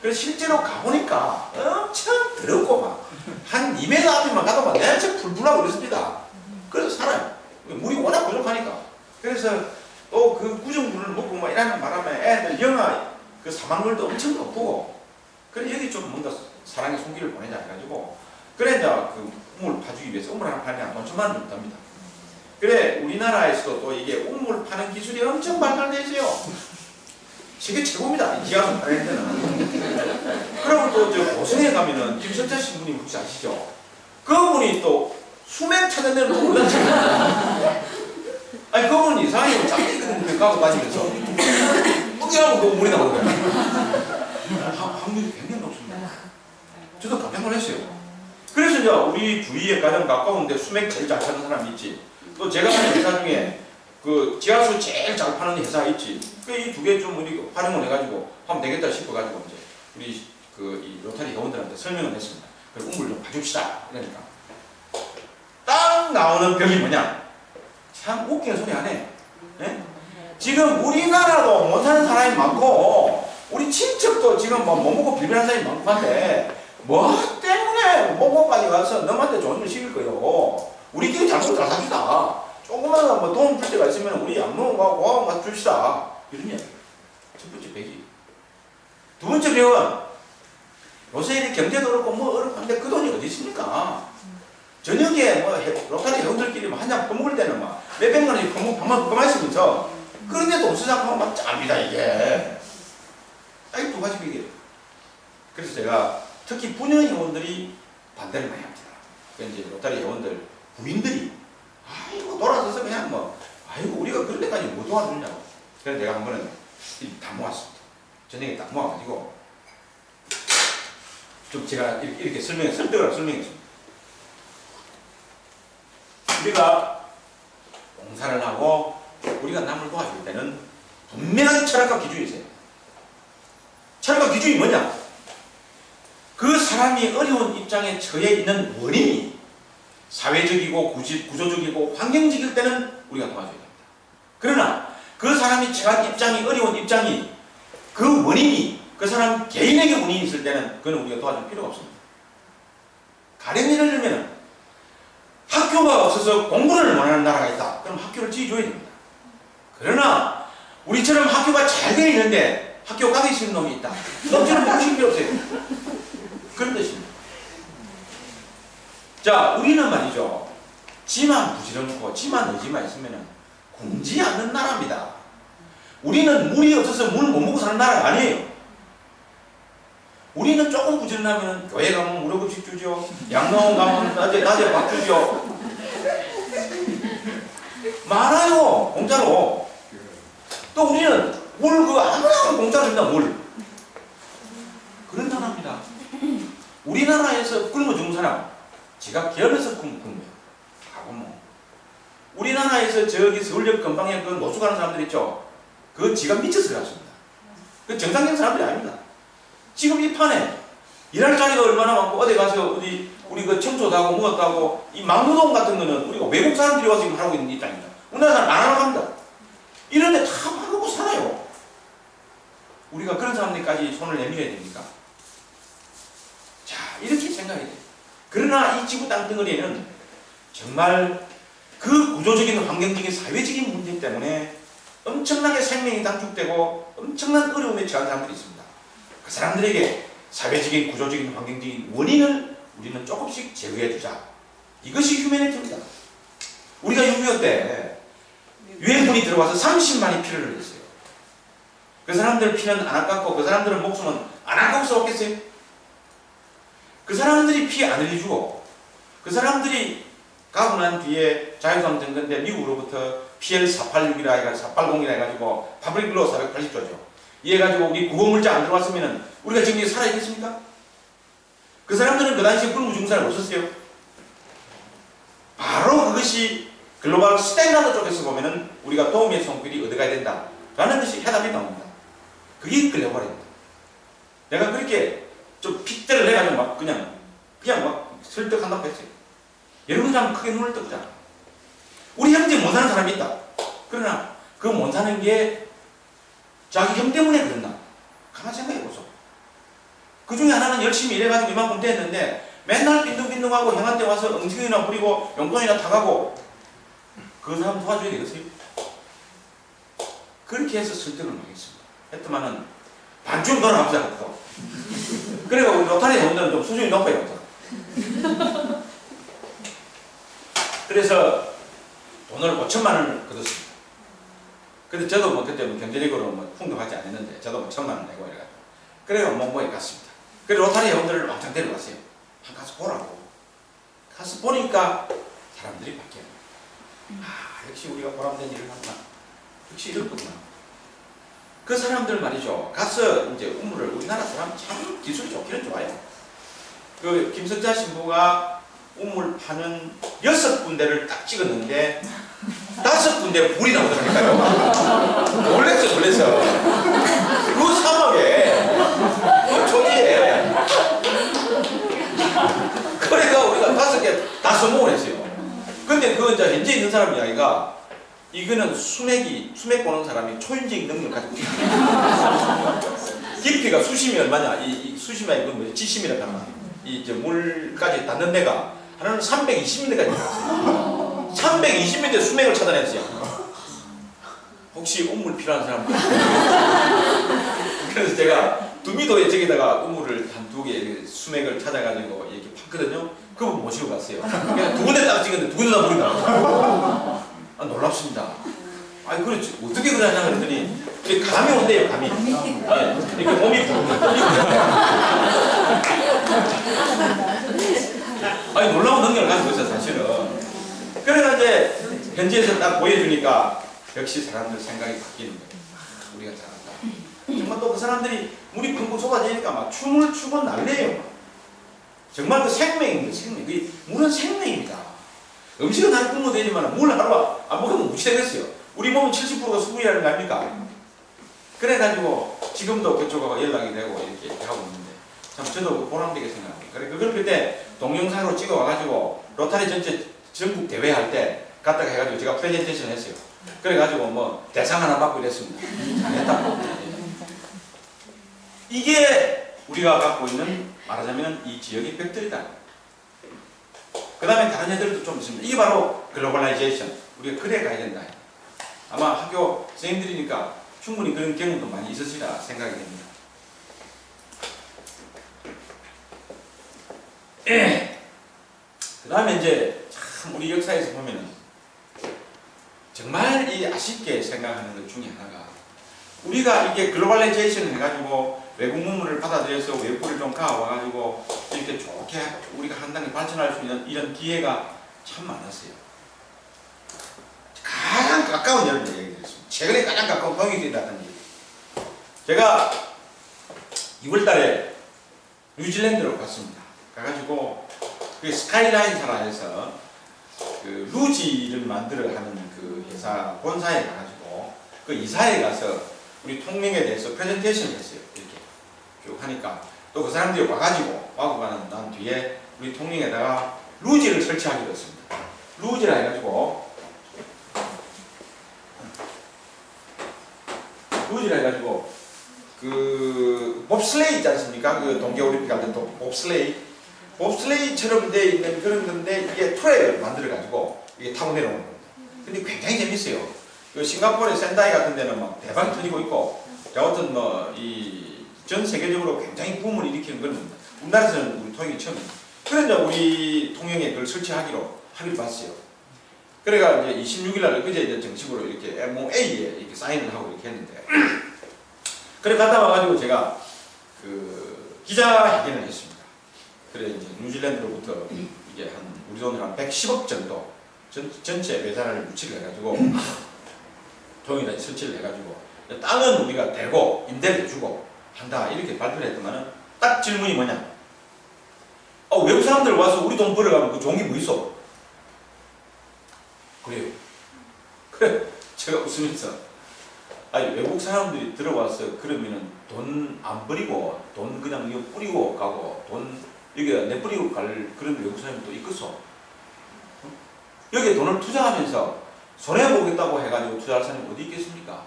그래서 실제로 가보니까 엄청 더럽고 막 한 2m 앞에만 가도 막 내한테 불불하고 그랬습니다. 그래서 살아요. 물이 워낙 부족하니까. 그래서 또 그 구정물을 먹고 막 이러는 바람에 애들 영하 사망률도 엄청 높고, 그래 여기 좀 뭔가 사랑의 손길을 보내자 해가지고, 그래 이제 우물 파주기 위해서 우물 하나 파는 돈 1,000만 원 정도 합니다. 그래 우리나라에서도 또 이게 우물 파는 기술이 엄청 발달되어 있어요. 세계 최고입니다. 기아서 파는 데는. 그리고 또 저 고성에 가면은 김선자 신부님 혹시 아시죠? 그분이 또 수맥 찾는 데는 또 몰랐어요. 아니 그분 이상하게 짝이 그 가고 빠지면서 뻥이라고 그 물이 나오는 거예요. 확률이 굉장히 높습니다. 저도 깜짝 놀랐어요. 그래서 이제 우리 주위에 가장 가까운데 수맥 제일 잘 찾는 사람이 있지. 또 제가 하는 회사 중에 지하수 제일 잘 파는 회사 있지. 이 두 개 좀 우리 활용을 해가지고 하면 되겠다 싶어가지고 이제 우리 이 로타리 회원들한테 설명을 했습니다. 그리고 우물 좀 봐줍시다. 그러니까 딱 나오는 벽이 뭐냐? 참 웃기는 소리 안 해. 네? 지금 우리나라도 못하는 사람이 많고 우리 친척도 지금 뭐 못 먹고 빌빌한 사람이 많고 한데 뭐 때문에 몽고까지 가서 너한테 좋은 일 시킬 거요. 우리끼리 잘못 잘 삽시다. 조그마한 뭐 도움 줄 때가 있으면 우리 양로원과 고아원과 줍시다. 이런 이야기. 첫 번째 백이. 두 번째 백은 요새 이렇게 경제도 어렵고 뭐 어렵고 한데 그 돈이 어디 있습니까? 저녁에 뭐 로타리 회원들끼리 뭐 한잔 퍼먹을 때는 막 몇백만 원씩 퍼마시면서 그런데 돈 쓰자고 하면 막 짭니다 이게. 딱 이 두 가지 백이에요. 그래서 제가 특히 부녀 회원들이 반대를 많이 합니다. 그러니까 이제 로타리 회원들 부인들이 아이고 돌아서서 그냥 뭐 아이고 우리가 그런 데까지 못 도와주냐고. 그래서 내가 한 번은 다 모았습니다. 저녁에 다 모아가지고 좀 제가 이렇게 설명했습니다. 우리가 봉사를 하고 우리가 남을 도와줄 때는 분명한 철학과 기준이 있어요. 철학과 기준이 뭐냐? 그 사람이 어려운 입장에 처해 있는 원인이 사회적이고 구조적이고 환경적일 때는 우리가 도와줘야 됩니다. 그러나 그 사람이 처한 입장이 어려운 입장이 그 원인이 그 사람 개인에게 원인이 있을 때는 그건 우리가 도와줄 필요가 없습니다. 가령 예를 들면 학교가 없어서 공부를 못하는 나라가 있다. 그럼 학교를 지어줘야 됩니다. 그러나 우리처럼 학교가 잘 되어 있는데 학교 가기 싫은 놈이 있다. 놈처럼 보실 필요 없어요. 그런 뜻입니다. 자, 우리는 말이죠. 지만 부지런고 지만 의지만 있으면 굶지 않는 나라입니다. 우리는 물이 없어서 물 못 먹고 사는 나라가 아니에요. 우리는 조금 부지런하면 교회 가면 무료급식 주죠. 양로원 가면 낮에 밥 주죠. 많아요. 공짜로. 또 우리는 물 아무나 공짜로 줍니다. 물. 그런 나라입니다. 우리나라에서 굶어 죽는 사람 지가 기업에서 굶어요. 가고 뭐. 우리나라에서 저기 서울역 근방에 그 노숙 가는 사람들 있죠. 그 지가 미쳐서 갔습니다. 그 정상적인 사람들이 아닙니다. 지금 이 판에 일할 자리가 얼마나 많고 어디 가서 우리 그 청소도 하고 무엇도 하고 이 막노동 같은 거는 우리가 외국 사람들이 와서 지금 하고 있는 입장입니다. 우리나라 사람 안 하러 갑니다. 이런데 다 하고 살아요. 우리가 그런 사람들까지 손을 내밀어야 됩니까? 자, 이렇게 생각해야 돼요. 그러나 이 지구 땅덩어리에는 정말 그 구조적인 환경적인 사회적인 문제 때문에 엄청나게 생명이 단축되고 엄청난 어려움에 처한 사람들이 있습니다. 그 사람들에게 사회적인 구조적인 환경적인 원인을 우리는 조금씩 제거해 주자. 이것이 휴머니티입니다. 우리가 6.25 때 유해군이 들어와서 30만이 피를 흘렸어요. 그 사람들 피는 안 아깝고 그 사람들의 목숨은 안 아깝겠어요? 그 사람들이 피 안 흘려주고 그 사람들이 가고 난 뒤에 자유수상 정권대 미국으로부터 PL486이라 해가지고 480이라 해가지고 파브릭 글로 480조죠. 이 해가지고 우리 구호물자 안 들어왔으면 우리가 지금 살아있겠습니까? 그 사람들은 그 당시에 굶어 죽은 사람이 없었어요. 바로 그것이 글로벌 스탠다드 쪽에서 보면은 우리가 도움의 손길이 얻어가야 된다 라는 것이 해답이 나옵니다. 그게 글로벌입니다. 내가 그렇게 좀 핏대를 해가지고 막 그냥 막 설득한다고 했어요. 여러분 참 크게 눈을 뜨잖아. 우리 형제 못 사는 사람이 있다. 그러나 그 못 사는 게 자기 형 때문에 그랬나? 가만히 생각해보소. 그 중에 하나는 열심히 일해가지고 이만큼 됐는데 맨날 빈둥빈둥하고 형한테 와서 엉덩이나 부리고 용돈이나 타가고 그 사람 도와줘야 되겠어요? 그렇게 해서 설득을 하겠습니다. 했더만은 반쯤 돌아갑시다. 그래가 우리 로타리 돈들은 좀 수준이 높아요. 그래서 돈을 5천만 원을 거뒀습니다. 근데 저도 뭐 그때 뭐 경제적으로 뭐 풍족하지 않았는데 저도 뭐 1,000만 원 내고 이래가지고 그래가 몽고에 갔습니다. 그래 로타리 회원들을 왕창 데려갔어요. 한 가서 보라고. 가서 보니까 사람들이 바뀌어요. 아, 역시 우리가 보람된 일을 한다. 역시 이렇구나. 그 사람들 말이죠. 가서 이제 우물을 우리나라 사람 참 기술이 좋기는 좋아요. 그 김석자 신부가 우물 파는 6군데를 딱 찍었는데 5군데 불이 나오더라니까요. 놀랬어. 그 사막에 그 초기에 그러니까 우리가 5개 다 성공을 했어요. 근데 그 이제 현재 있는 사람 이야기가 이거는 수맥 보는 사람이 초인적인 능력을 가지고 있어요. 깊이가 수심이 얼마냐? 이 수심이 이거 뭐지? 지심이라고 하나? 이 이제 물까지 닿는 데가 하나는 320m까지 갔어요. 320m 수맥을 찾아냈어요. 혹시 우물 필요한 사람? 그래서 제가 두미도에 저기다가 우물을 한 2개 수맥을 찾아가지고 이렇게 팠거든요. 그분 모시고 갔어요. 그냥 2군데 딱 찍었는데 2군데 다 물이 나왔어요. 아, 놀랍습니다. 아니, 그렇지. 어떻게 그러냐 그랬더니, 감이 온대요, 감이. 네. 이렇게 몸이 아니, 놀라운 능력을 가지고 있어요, 사실은. 그래가 이제, 현지에서 딱 보여주니까, 역시 사람들 생각이 바뀌는 거예요. 아, 우리가 잘한다. 정말 또 그 사람들이 물이 펑펑 쏟아지니까 막 춤을 추고 난리예요. 정말 그 생명입니다, 생명. 물은 생명입니다. 음식은 하나 굶으면 되지만 물 하루 안 먹으면 무시되겠어요. 우리 몸은 70%가 수분이라는 거 아닙니까? 그래가지고 지금도 그쪽하고 연락이 되고 이렇게 하고 있는데 참 저도 보람되게 생각합니다. 그래 그걸 그때 동영상으로 찍어와가지고 로타리 전체 전국 대회 할 때 갔다가 해가지고 제가 프레젠테이션 했어요. 그래가지고 뭐 대상 하나 받고 이랬습니다. 잘했다고. 이게 우리가 갖고 있는 말하자면 이 지역의 벽들이다. 그 다음에 다른 애들도 좀 있습니다. 이게 바로 글로벌라이제이션. 우리가 그래 가야 된다. 아마 학교 선생님들이니까 충분히 그런 경험도 많이 있으시라 생각이 됩니다. 그 다음에 이제 참 우리 역사에서 보면은 정말 이 아쉽게 생각하는 것 중에 하나가 우리가 이게 글로벌라이제이션 해가지고 외국 문물을 받아들여서 외국을 좀 가와가지고 이렇게 좋게 우리가 한 단계 발전할 수 있는 이런 기회가 참 많았어요. 가장 가까운 예를 얘기했습니다. 최근에 가장 가까운 동일이라는 얘기. 제가 2월달에 뉴질랜드로 갔습니다. 가가지고 그 스카이라인 사라에서 그 루지를 만들어 하는 그 회사 본사에 가가지고 그 이사에 가서 우리 통명에 대해서 프레젠테이션을 했어요. 이렇게 쭉 하니까 또 그 사람들이 와가지고 난 뒤에 우리 통명에다가 루지를 설치하기로 했습니다. 루지를 해가지고 그 봅슬레이 있지 않습니까? 그 동계올림픽 같은 또 봅슬레이처럼 돼 있는 그런 건데 이게 트레이를 만들어 가지고 이게 타고 내려오는 겁니다. 근데 굉장히 재밌어요. 그 싱가포르의 센다이 같은 데는 막 대박이 터지고 있고, 아무튼 뭐 이 전 세계적으로 굉장히 붐을 일으키는 건 우리나라에서는 우리 통영이 처음입니다. 그래서 우리 통영에 그걸 설치하기로 합의를 봤어요. 그래가 이제 26일날 그제 이제 정식으로 이렇게 MOA에 이렇게 사인을 하고 이렇게 했는데, 그래 갔다 와가지고 제가 그 기자회견을 했습니다. 그래 이제 뉴질랜드로부터 이게 한 우리 돈으로 한 110억 정도 전체 외산을 유치를 해가지고 통영에다 설치를 해가지고 땅은 우리가 대고 임대를 해주고 한다 이렇게 발표를 했더만은 딱 질문이 뭐냐? 외국 사람들 와서 우리 돈 벌어가면 그 좋은 게 뭐 있어? 그래요. 그래 제가 웃으면서 아니 외국 사람들이 들어와서 그러면은 돈 안 버리고 돈 그냥 이거 뿌리고 가고 돈 여기다 내뿌리고 갈 그런 외국 사람이 또 있겠어. 여기에 돈을 투자하면서 손해보겠다고 해가지고 투자할 사람이 어디 있겠습니까?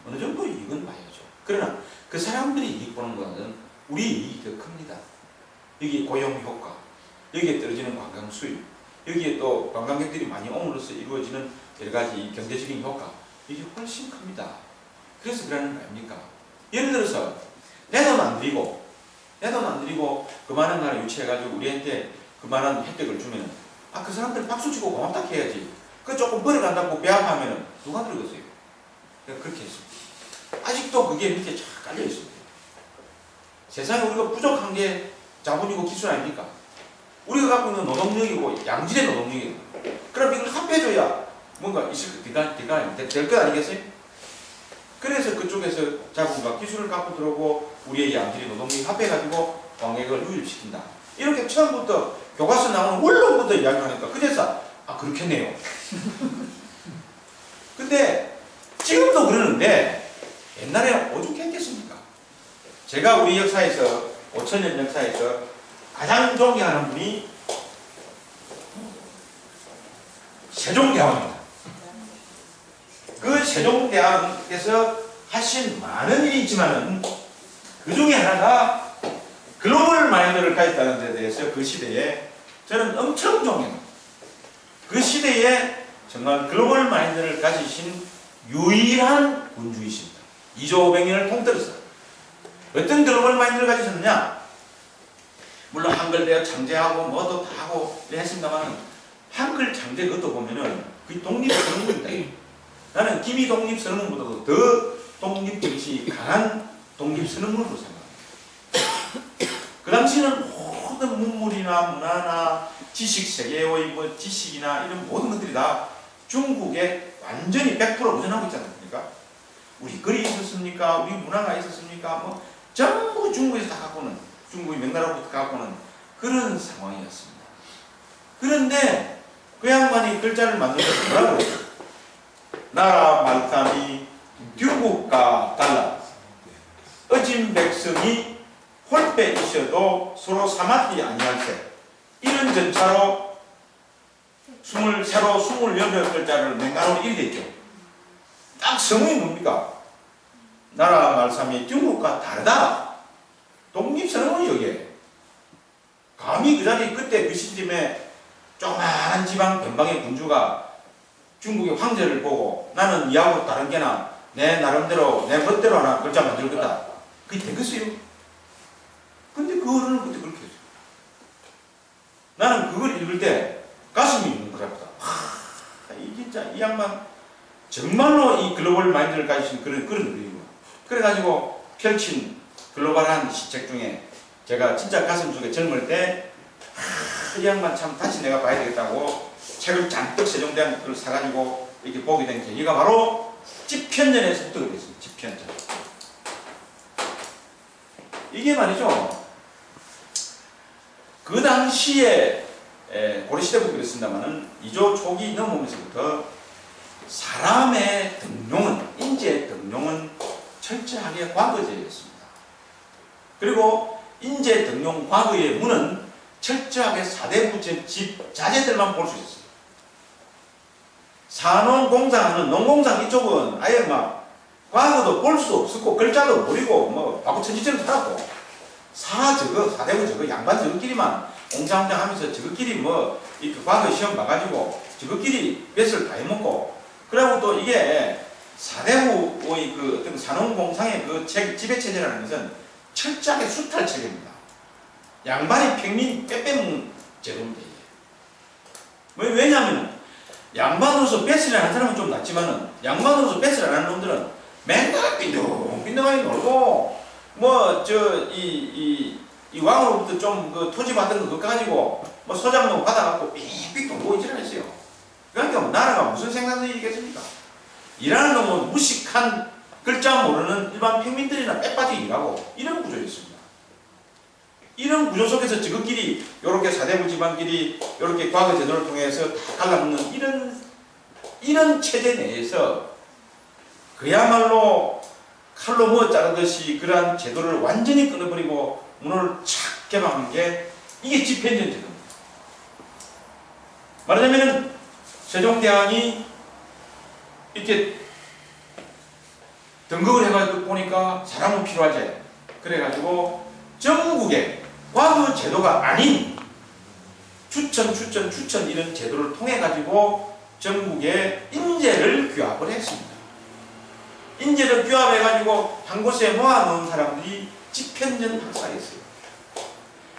어느 정도 이익은 봐야죠. 그러나 그 사람들이 이익 보는 것은 우리 이익이 더 큽니다. 여기 고용 효과, 여기에 떨어지는 관광 수입, 여기에 또 관광객들이 많이 옴으로써 이루어지는 여러 가지 경제적인 효과, 이게 훨씬 큽니다. 그래서 그러는 거 아닙니까? 예를 들어서 내 돈 안 들이고 그만한 나라 유치해가지고 우리한테 그만한 혜택을 주면은 그 사람들 박수치고 고맙다 해야지. 그 조금 벌어간다고 배합하면은 누가 들어겠어요? 그렇게 했습니다. 아직도 그게 밑에 쫙 깔려 있습니다. 세상에 우리가 부족한 게 자본이고 기술 아닙니까? 우리가 갖고 있는 노동력이고 양질의 노동력이고, 그럼 이걸 합해줘야 뭔가 있을 것 아니겠어요? 그래서 그쪽에서 자본과 기술을 갖고 들어오고 우리의 양질의 노동력이 합해가지고 광역을 유입시킨다. 이렇게 처음부터 교과서 나오는 원론부터 이야기하니까 그래서 그렇겠네요. 근데 지금도 그러는데 옛날에 오죽했겠습니까? 제가 우리 역사에서 5천년 역사에서 가장 존경하는 분이 세종대왕입니다. 그 세종대왕께서 하신 많은 일이 있지만은 그 중에 하나가 글로벌 마인드를 가졌다는 데 대해서 그 시대에 저는 엄청 존경합니다. 그 시대에 정말 글로벌 마인드를 가지신 유일한 군주이십니다. 2조 500년을 통틀어서 어떤 글로벌 마인드를 가지셨느냐? 물론 한글 대학 창제하고 뭐도 다 하고 했습니다만 한글 창제 그것도 보면은 그 독립선언입니다. 나는 김이 독립선언보다도 더 독립정신이 강한 독립선언으로 생각합니다. 그 당시는 모든 문물이나 문화나 지식 세계의 뭐 지식이나 이런 모든 것들이 다 중국에 완전히 100% 의존하고 있지 않습니까? 우리 글이 있었습니까? 우리 문화가 있었습니까? 뭐 전부 중국에서 다 갖고는, 중국의 명나라부터 갖고는 그런 상황이었습니다. 그런데 그 양반이 글자를 만들어서 뭐라고 했어요? 나라 말단이 듀국과 달라 어진 백성이 홀빼 있어도 서로 사맞지 아니할세. 이런 전차로 28글자를 맹간으로 이렇게 있죠. 딱 성이 뭡니까? 나라 말씀이 중국과 다르다. 독립선언이요 이게. 감히 그 자리 그때 그 시점에 조그마한 지방 변방의 군주가 중국의 황제를 보고 나는 이하고 다른 게나 내 나름대로 내 멋대로 하나 글자 만들 거다. 그게 되겠어요? 근데 그거를 그때 그렇게 했어요. 나는 그걸 읽을 때 가슴이 뭉클합니다. 이 진짜 이 양반 정말로 이 글로벌 마인드를 가지신 그런 분이에요. 그래가지고 펼친 글로벌한 시책 중에 제가 진짜 가슴 속에 젊을 때 이 양반 참 다시 내가 봐야 되겠다고 책을 잔뜩 세종대왕을 사가지고 이렇게 보게 된 계기가 바로 집현전에서부터 그랬습니다. 집현전. 이게 말이죠. 그 당시에 고려시대부터 그랬습니다만은 이조 초기 넘어오면서부터 사람의 등용은, 인재의 등용은 철저하게 과거제였습니다. 그리고 인재 등용 과거의 문은 철저하게 사대부 집 자재들만 볼 수 있었어요. 산업공사하는 농공상 이쪽은 아예 막 과거도 볼 수 없었고 글자도 모르고 뭐 바보천지처럼 살았고 사대부 저거 양반 저거끼리만 공사공장 하면서 저거끼리 뭐 이 과거 시험 봐가지고 저거끼리 뱃을 다 해먹고 그리고 또 이게 사대부의 그 어떤 산업공상의 그 지배체제라는 것은 철저하게 수탈체제입니다. 양반이 평민 빼빼먹는 제도입니다. 왜냐하면 양반으로서 뱃을 안 하는 사람은 좀 낫지만은 양반으로서 뱃을 안 하는 놈들은 맨날 빈둥빈둥하게 놀고 뭐 저 이 왕으로부터 좀 그 토지 받은 거 그거 가지고 뭐 소장농 받아갖고 삑삑 돌고 이지랄했어요. 그러니까 뭐 나라가 무슨 생산성이 있겠습니까? 일하는 놈은 무식한 글자 모르는 일반 평민들이나 빼빠지게 일하고 이런 구조였습니다. 이런 구조 속에서 저것끼리 이렇게 사대부 집안끼리 이렇게 과거 제도를 통해서 다 갈라먹는 이런 체제 내에서 그야말로 칼로 뭐 자르듯이 그러한 제도를 완전히 끊어버리고 문을 착 개방한 게 이게 집현전 제도입니다. 말하자면은 세종대왕이 이렇게 등극을 해가지고 보니까 사람은 필요하지. 그래가지고 전국에 과거 제도가 아닌 추천 이런 제도를 통해가지고 전국에 인재를 규합을 했습니다. 인재를 규합해가지고 한 곳에 모아놓은 사람들이 집현전 학사였어요.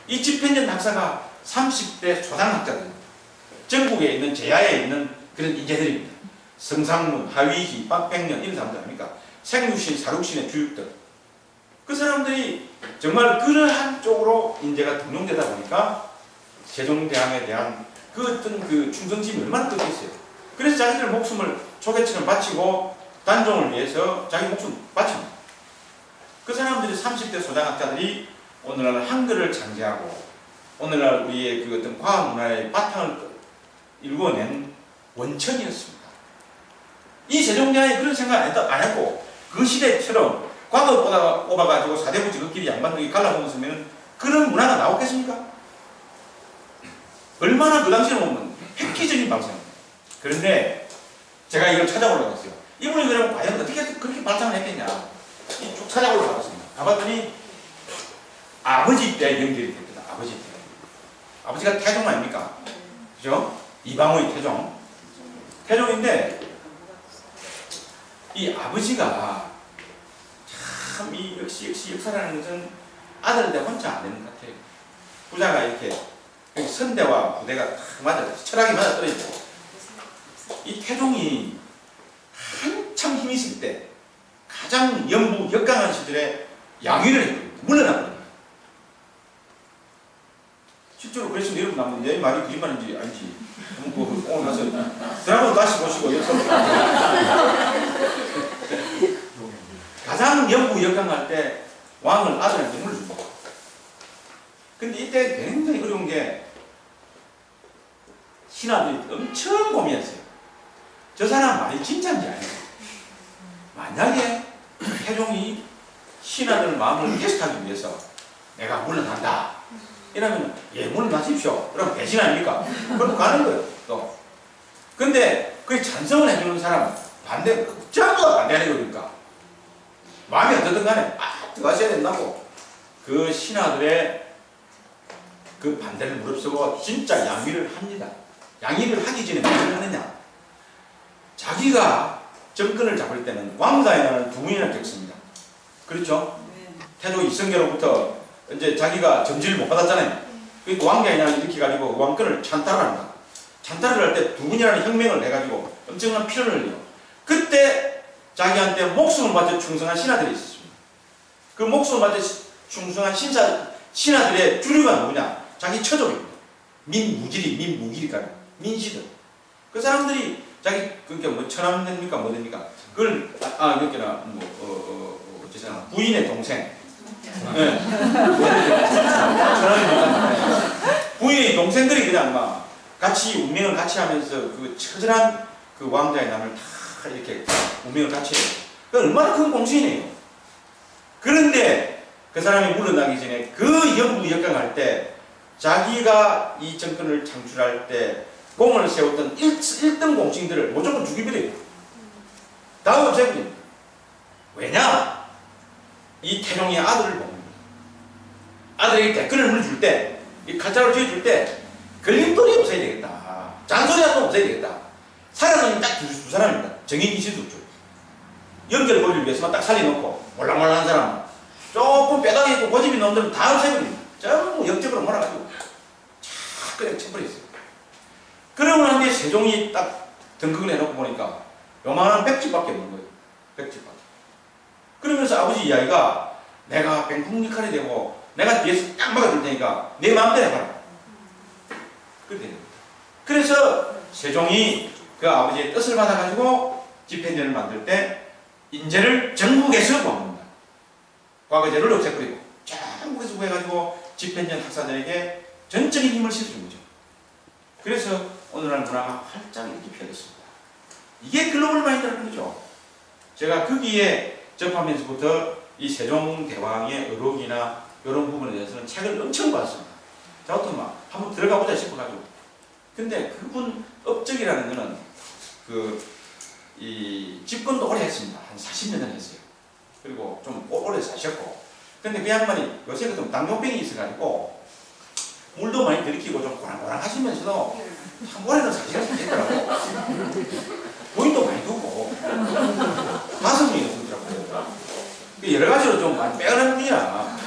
이 집현전 학사가 30대 초당학자들입니다. 전국에 있는 제야에 있는 그런 인재들입니다. 성상문, 하위지, 빡백년 이런 사람들 아닙니까? 생육신, 사육신의 주육들. 그 사람들이 정말 그러한 쪽으로 인재가 등용되다 보니까 세종대왕에 대한 그 어떤 그 충성심이 얼마나 크겠어요. 그래서 자기들 목숨을 초계처럼 바치고 단종을 위해서 자기 목숨 바칩니다. 그 사람들이 30대 소장학자들이 오늘날 한글을 창제하고 오늘날 우리의 그 어떤 과학 문화의 바탕을 일궈낸 원천이었습니다. 이 세종대왕이 그런 생각 안 했고 그 시대처럼 과거 뽑아가지고 사대부 지극끼리 양반들이 갈라먹었으면 그런 문화가 나왔겠습니까? 얼마나 그 당시에 보면 획기적인 발상입니다. 그런데 제가 이걸 찾아올라갔어요. 이분이 그러면 과연 어떻게 그렇게 발상을 했겠냐. 쭉 찾아올라갔습니다. 가봤더니 아버지 때 연결이 됩니다. 아버지 때. 아버지가 태종 아닙니까? 그죠? 이방호의 태종. 태종인데 이 아버지가 참 이 역시 역사라는 것은 아들인데 혼자 안 되는 것 같아요. 부자가 이렇게 선대와 부대가 탁 맞아 철학이 맞아 떨어지고 이 태종이 한참 힘이 있을 때 가장 연부 역강한 시절에 양위를 했거든요. 물러났거든요. 실제로 그랬으면 여러분 나면 내 말이 거짓말인지 아닌지 오늘 가서 드라마 다시 보시고 여기서 가장 연부 역강할 때 왕을 아들한테 물려줍니다. 근데 이때 굉장히 어려운 게 신하들이 엄청 고민했어요. 저 사람 말이 진짜인지 아니에요. 만약에 태종이 신하들 마음을 깨끗하기 위해서 내가 물러난다 이러면 예 물러나십시오. 그럼 배신 아닙니까? 그럼 가는 거예요. 또 근데 그게 찬성을 해주는 사람 반대, 전부 다 반대하는 거니까. 마음이 어떻든 간에, 들어가셔야 된다고. 그 신하들의 그 반대를 무릅쓰고 진짜 양위를 합니다. 양위를 하기 전에 뭘 하느냐? 자기가 정권을 잡을 때는 왕가의 날은 두 분이나 겪습니다. 그렇죠? 태조 이성계로부터 이제 자기가 점지를 못 받았잖아요. 그러니까 왕가의 날을 일으켜가지고 왕권을 찬탈을 합니다. 찬탈을 할 때 두 분이라는 혁명을 해가지고 엄청난 피를 흘려요. 그때 자기한테 목숨을 바쳐 충성한 신하들이 있었습니다. 그 목숨을 바쳐 충성한 신하들의 주류가 누구냐? 자기 처족입니다. 민무질이, 민무길이니까 민시들. 그 사람들이 자기 그게 뭐 처남됩니까, 뭐 됩니까? 그걸 그렇게나 어쨌거나 부인의 동생. 네. 부인의 동생들이 그냥 막 같이 운명을 같이 하면서 그 처절한 그 왕자의 남을 다 이렇게 운명을 같이 해요. 그 얼마나 큰 공신이에요. 그런데 그 사람이 물러나기 전에 그 영부 역강할 때 자기가 이 정권을 창출할 때 공을 세웠던 1등 공신들을 무조건 죽이버려요. 다 없애버립니다. 왜냐? 이 태종의 아들을 봅니다. 아들에게 대권을 물줄 때, 이 칼자루를 쥐어줄 때 걸림돌이 없어야 되겠다. 잔소리 하나 없어야 되겠다. 살아남은 딱 두 사람입니다. 정인 이시두쪽. 연결 고리를 위해서만 딱 살려놓고 몰랑몰랑한 사람, 조금 뼈다귀 있고 고집이 있는 놈들은 다 없애버립니다. 전부 역적으로 몰아가지고 쫙 그냥 쳐버렸어요. 그러고 난 뒤에 세종이 딱 등극을 해놓고 보니까 요만한 백집밖에 없는 거예요. 백집밖에. 그러면서 아버지 이야기가 내가 뱅콩니칼이 되고 내가 뒤에서 딱 막아줄 테니까 내 마음대로 해봐라. 그렇게 됩니다. 그래서 세종이 그 아버지의 뜻을 받아가지고 집행전을 만들 때 인재를 전국에서 구합니다. 과거제를 없애버리고 전국에서 구해가지고 집행전 학사들에게 전적인 힘을 실어준 거죠. 그래서 오늘날 문화가 활짝 이렇게 펴졌습니다. 이게 글로벌 마인드라는 거죠. 제가 거기에 접하면서부터 이 세종대왕의 의록이나 이런 부분에 대해서는 책을 엄청 봤습니다. 저부터 막 한번 들어가 보자 싶어가지고. 근데 그분 업적이라는 거는 이 집권도 오래 했습니다. 한 40년 했어요. 그리고 좀 오래 사셨고. 근데 그 양반이 요새 좀 당뇨병이 있어가지고 물도 많이 들이키고 좀 고랑고랑 하시면서도 참 오래는 사시더라고. 부인도 많이 두고 5명이 두더라고요. 여러 가지로 좀 많이 빼어난 분이야.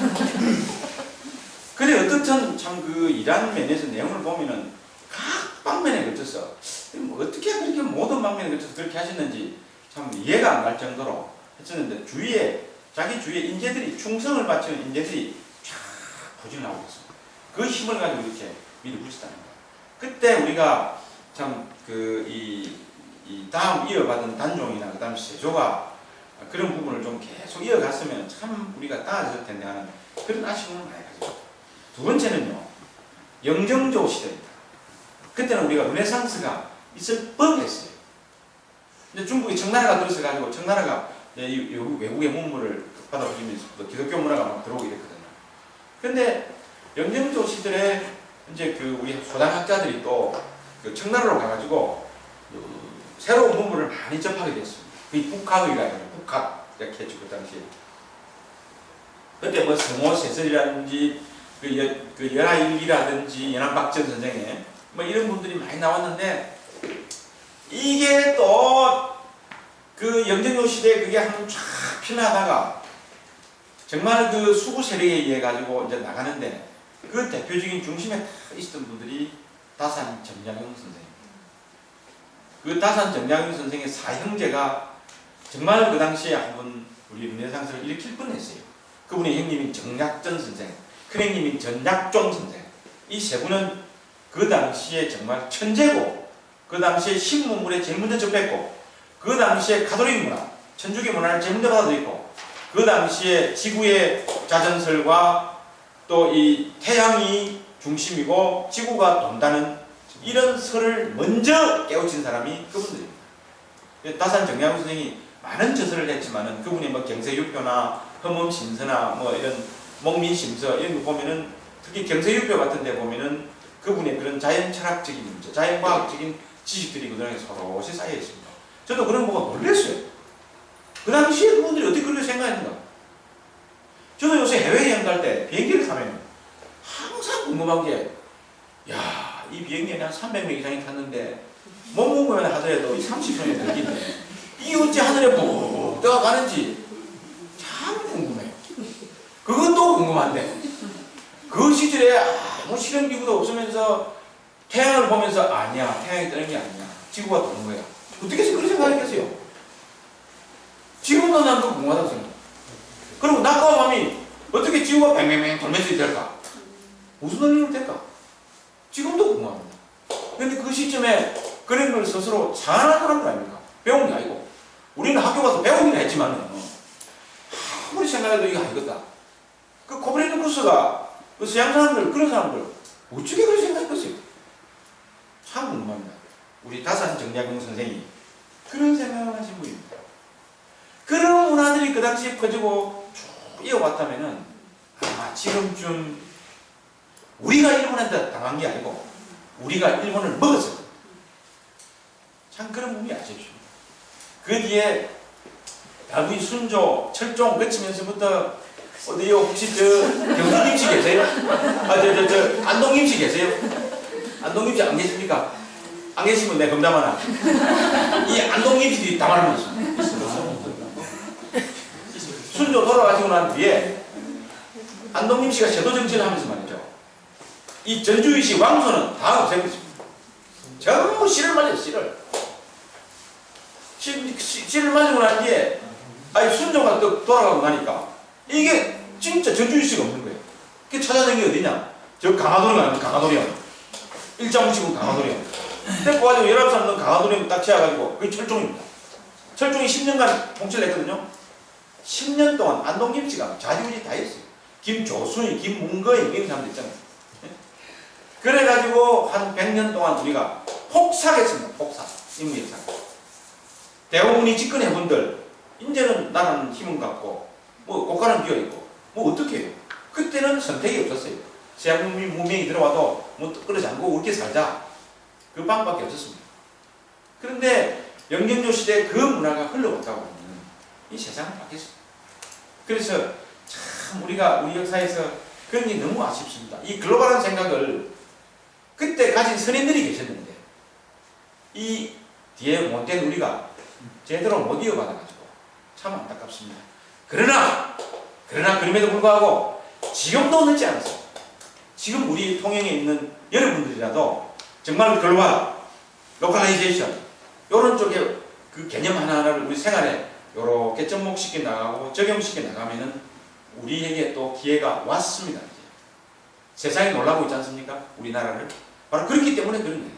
근데 어떻든 참 그 이란 면에서 내용을 보면은 각 방면에 걸쳐서 뭐 어떻게 그렇게 모든 방면에 걸쳐서 그렇게 하셨는지 참 이해가 안 갈 정도로 했었는데 자기 주위에 인재들이 충성을 바치는 인재들이 쫙 포진하고 있습니다. 그 힘을 가지고 이렇게 밀어붙였다는 거예요. 그때 우리가 참 이 다음 이어받은 단종이나 그 다음 세조가 그런 부분을 좀 계속 이어갔으면 참 우리가 따라졌을 텐데 하는 그런 아쉬움을 많이 가지고. 두 번째는요, 영정조 시대입니다. 그때는 우리가 르네상스가 있을 뻔했어요. 근데 중국이 청나라가 들어서가지고 청나라가 외국의 문물을 받아들이면서 기독교 문화가 막 들어오게 됐거든요. 근데 영정조 시절에 이제 그 우리 소당학자들이 또 그 청나라로 가가지고 새로운 문물을 많이 접하게 됐습니다. 그게 북학이라고 해요. 북학 이렇게 했죠 그 당시에. 그때 뭐 성호세설이라든지 그 연하일기라든지 연안박전 선생의 뭐 이런 분들이 많이 나왔는데 이게 또 그 영정조 시대에 그게 한번 쫙 피어나다가 정말 그 수구 세력에 의해 가지고 이제 나가는데 그 대표적인 중심에 딱 있었던 분들이 다산 정량용 선생입니다. 그 다산 정량용 선생의 사형제가 정말 그 당시에 한번 우리 르네상스를 일으킬 뻔했어요. 그분의 형님인 정약전 선생, 큰형님인 전약종 선생. 이 세 분은 그 당시에 정말 천재고, 그 당시에 신문물에 제일 먼저 접했고, 그 당시에 가톨릭 문화, 천주교 문화를 제일 먼저 받아들였고, 그 당시에 지구의 자전설과 또 이 태양이 중심이고 지구가 돈다는 이런 설을 먼저 깨우친 사람이 그분들입니다. 다산 정량 선생이 많은 저서를 했지만은 그분이 뭐 경세유표나 허멈심서나 뭐 이런 목민심서 이런 거 보면은 특히 경세유표 같은 데 보면은 그분의 그런 자연 철학적인 문제, 자연 과학적인 지식들이 그 중에 서로시 쌓여 있습니다. 저도 그런 거 보고 놀랐어요. 그 당시에 그분들이 어떻게 그렇게 생각했는가? 저도 요새 해외여행 갈 때 비행기를 타면 항상 궁금한 게, 야, 이 비행기에 한 300명 이상이 탔는데 몸무게만 하더라도 30분이 걸리는데 이게 어찌 하늘에 푹 떠가는지 참 궁금해요. 그것도 궁금한데 그 시절에 아무 실험기구도 없으면서 태양을 보면서 아니야, 태양이 뜨는 게 아니야, 지구가 도는 거야. 어떻게 해서 그런 생각을 했겠어요? 지금도 난 그거 궁금하다고 생각해요. 그리고 낮과 밤이 어떻게 지구가 뱅뱅뱅 돌면서 될까? 무슨 원리로 될까? 지금도 궁금합니다. 그런데 그 시점에 그런 걸 스스로 자랑하는 사람들 아닙니까? 배운 게 아니고. 우리는 학교 가서 배우긴 했지만 아무리 생각해도 이거 아니겠다. 그 코페르니쿠스가 그 서양 사람들, 그런 사람들 어떻게 그런 생각했겠어요? 참 궁금합니다. 우리 다산 정약용 선생이 그런 생각을 하신 분입니다. 그런 문화들이 그 당시에 퍼지고 쭉 이어왔다면은 아마 지금쯤 우리가 일본한테 당한 게 아니고 우리가 일본을 먹었을 겁니다. 참 그런 부분이 아쉽습니다. 그 뒤에 야구이 순조, 철종 거치면서부터 어디요? 혹시 경기김씨 계세요? 안동김씨 계세요? 안동김씨 안 계십니까? 안 계시면 내가 검담 하나. 이 안동김씨들이 다 말하면 있습니다. 순조 돌아가시고 난 뒤에 안동김씨가 제도정치를 하면서 말이죠. 이 전주의시 왕소는 다 없애버렸습니다. 전부 씨를 맞아요, 씨를. 씨를 맞고 난 뒤에 순조가 또 돌아가고 나니까 이게 진짜 전주의시가 없는 거예요. 그 찾아낸 게 어디냐? 저 강화도령 아니면 강화도령. 일자무시군 강화도령. 데리고 가지고 11사람 넣은 강화도령 딱 채워가지고 그게 철종입니다. 철종이 10년간 통치를 했거든요. 10년 동안 안동김씨가 좌지우지 다 했어요. 김조순이, 김문거이 이런 사람들 있잖아요. 그래가지고 한 100년 동안 우리가 폭삭했습니다. 폭삭. 인문역사. 대부분이 집권해분들 이제는 나라는 힘은 갖고 뭐 국가는 비어있고 뭐 어떻게 해요? 그때는 선택이 없었어요. 서양문명이 문명이 들어와도 뭐 끌어지 않고 우리끼리 살자. 그 방법밖에 없었습니다. 그런데 영경조 시대에 그 문화가 흘러갔다 보면 이 세상은 바뀌었습니다. 그래서 참 우리가 우리 역사에서 그런 게 너무 아쉽습니다. 이 글로벌한 생각을 그때 가진 선인들이 계셨는데 이 뒤에 못된 우리가 제대로 못 이어받아가지고 참 안타깝습니다. 그러나 그럼에도 불구하고 지금도 늦지 않았어요. 지금 우리 통영에 있는 여러분들이라도 정말 글로벌, 로컬라이제이션 이런 쪽에 그 개념 하나하나를 우리 생활에 이렇게 접목시켜 나가고 적용시켜 나가면은 우리에게 또 기회가 왔습니다. 이제. 세상이 놀라고 있지 않습니까? 우리나라를. 바로 그렇기 때문에 그런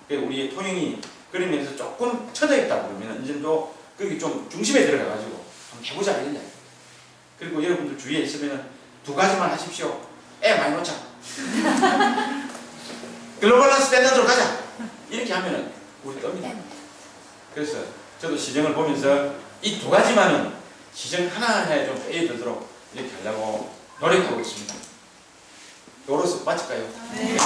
거예요. 우리 통영이 그런 면에서 조금 처져있다 그러면 이제도 거기 좀 중심에 들어가가지고 한번 해보자 이런 이야기. 그리고 여러분들 주위에 있으면 두 가지만 하십시오. 애 많이 놓자. 글로벌한 스탠다드로 가자. 이렇게 하면은 우리 떱니다. 그래서 저도 시정을 보면서 이 두 가지만은 시정 하나하나에 좀 빼어들도록 이렇게 하려고 노력하고 있습니다. 요로서 마칠까요? 네.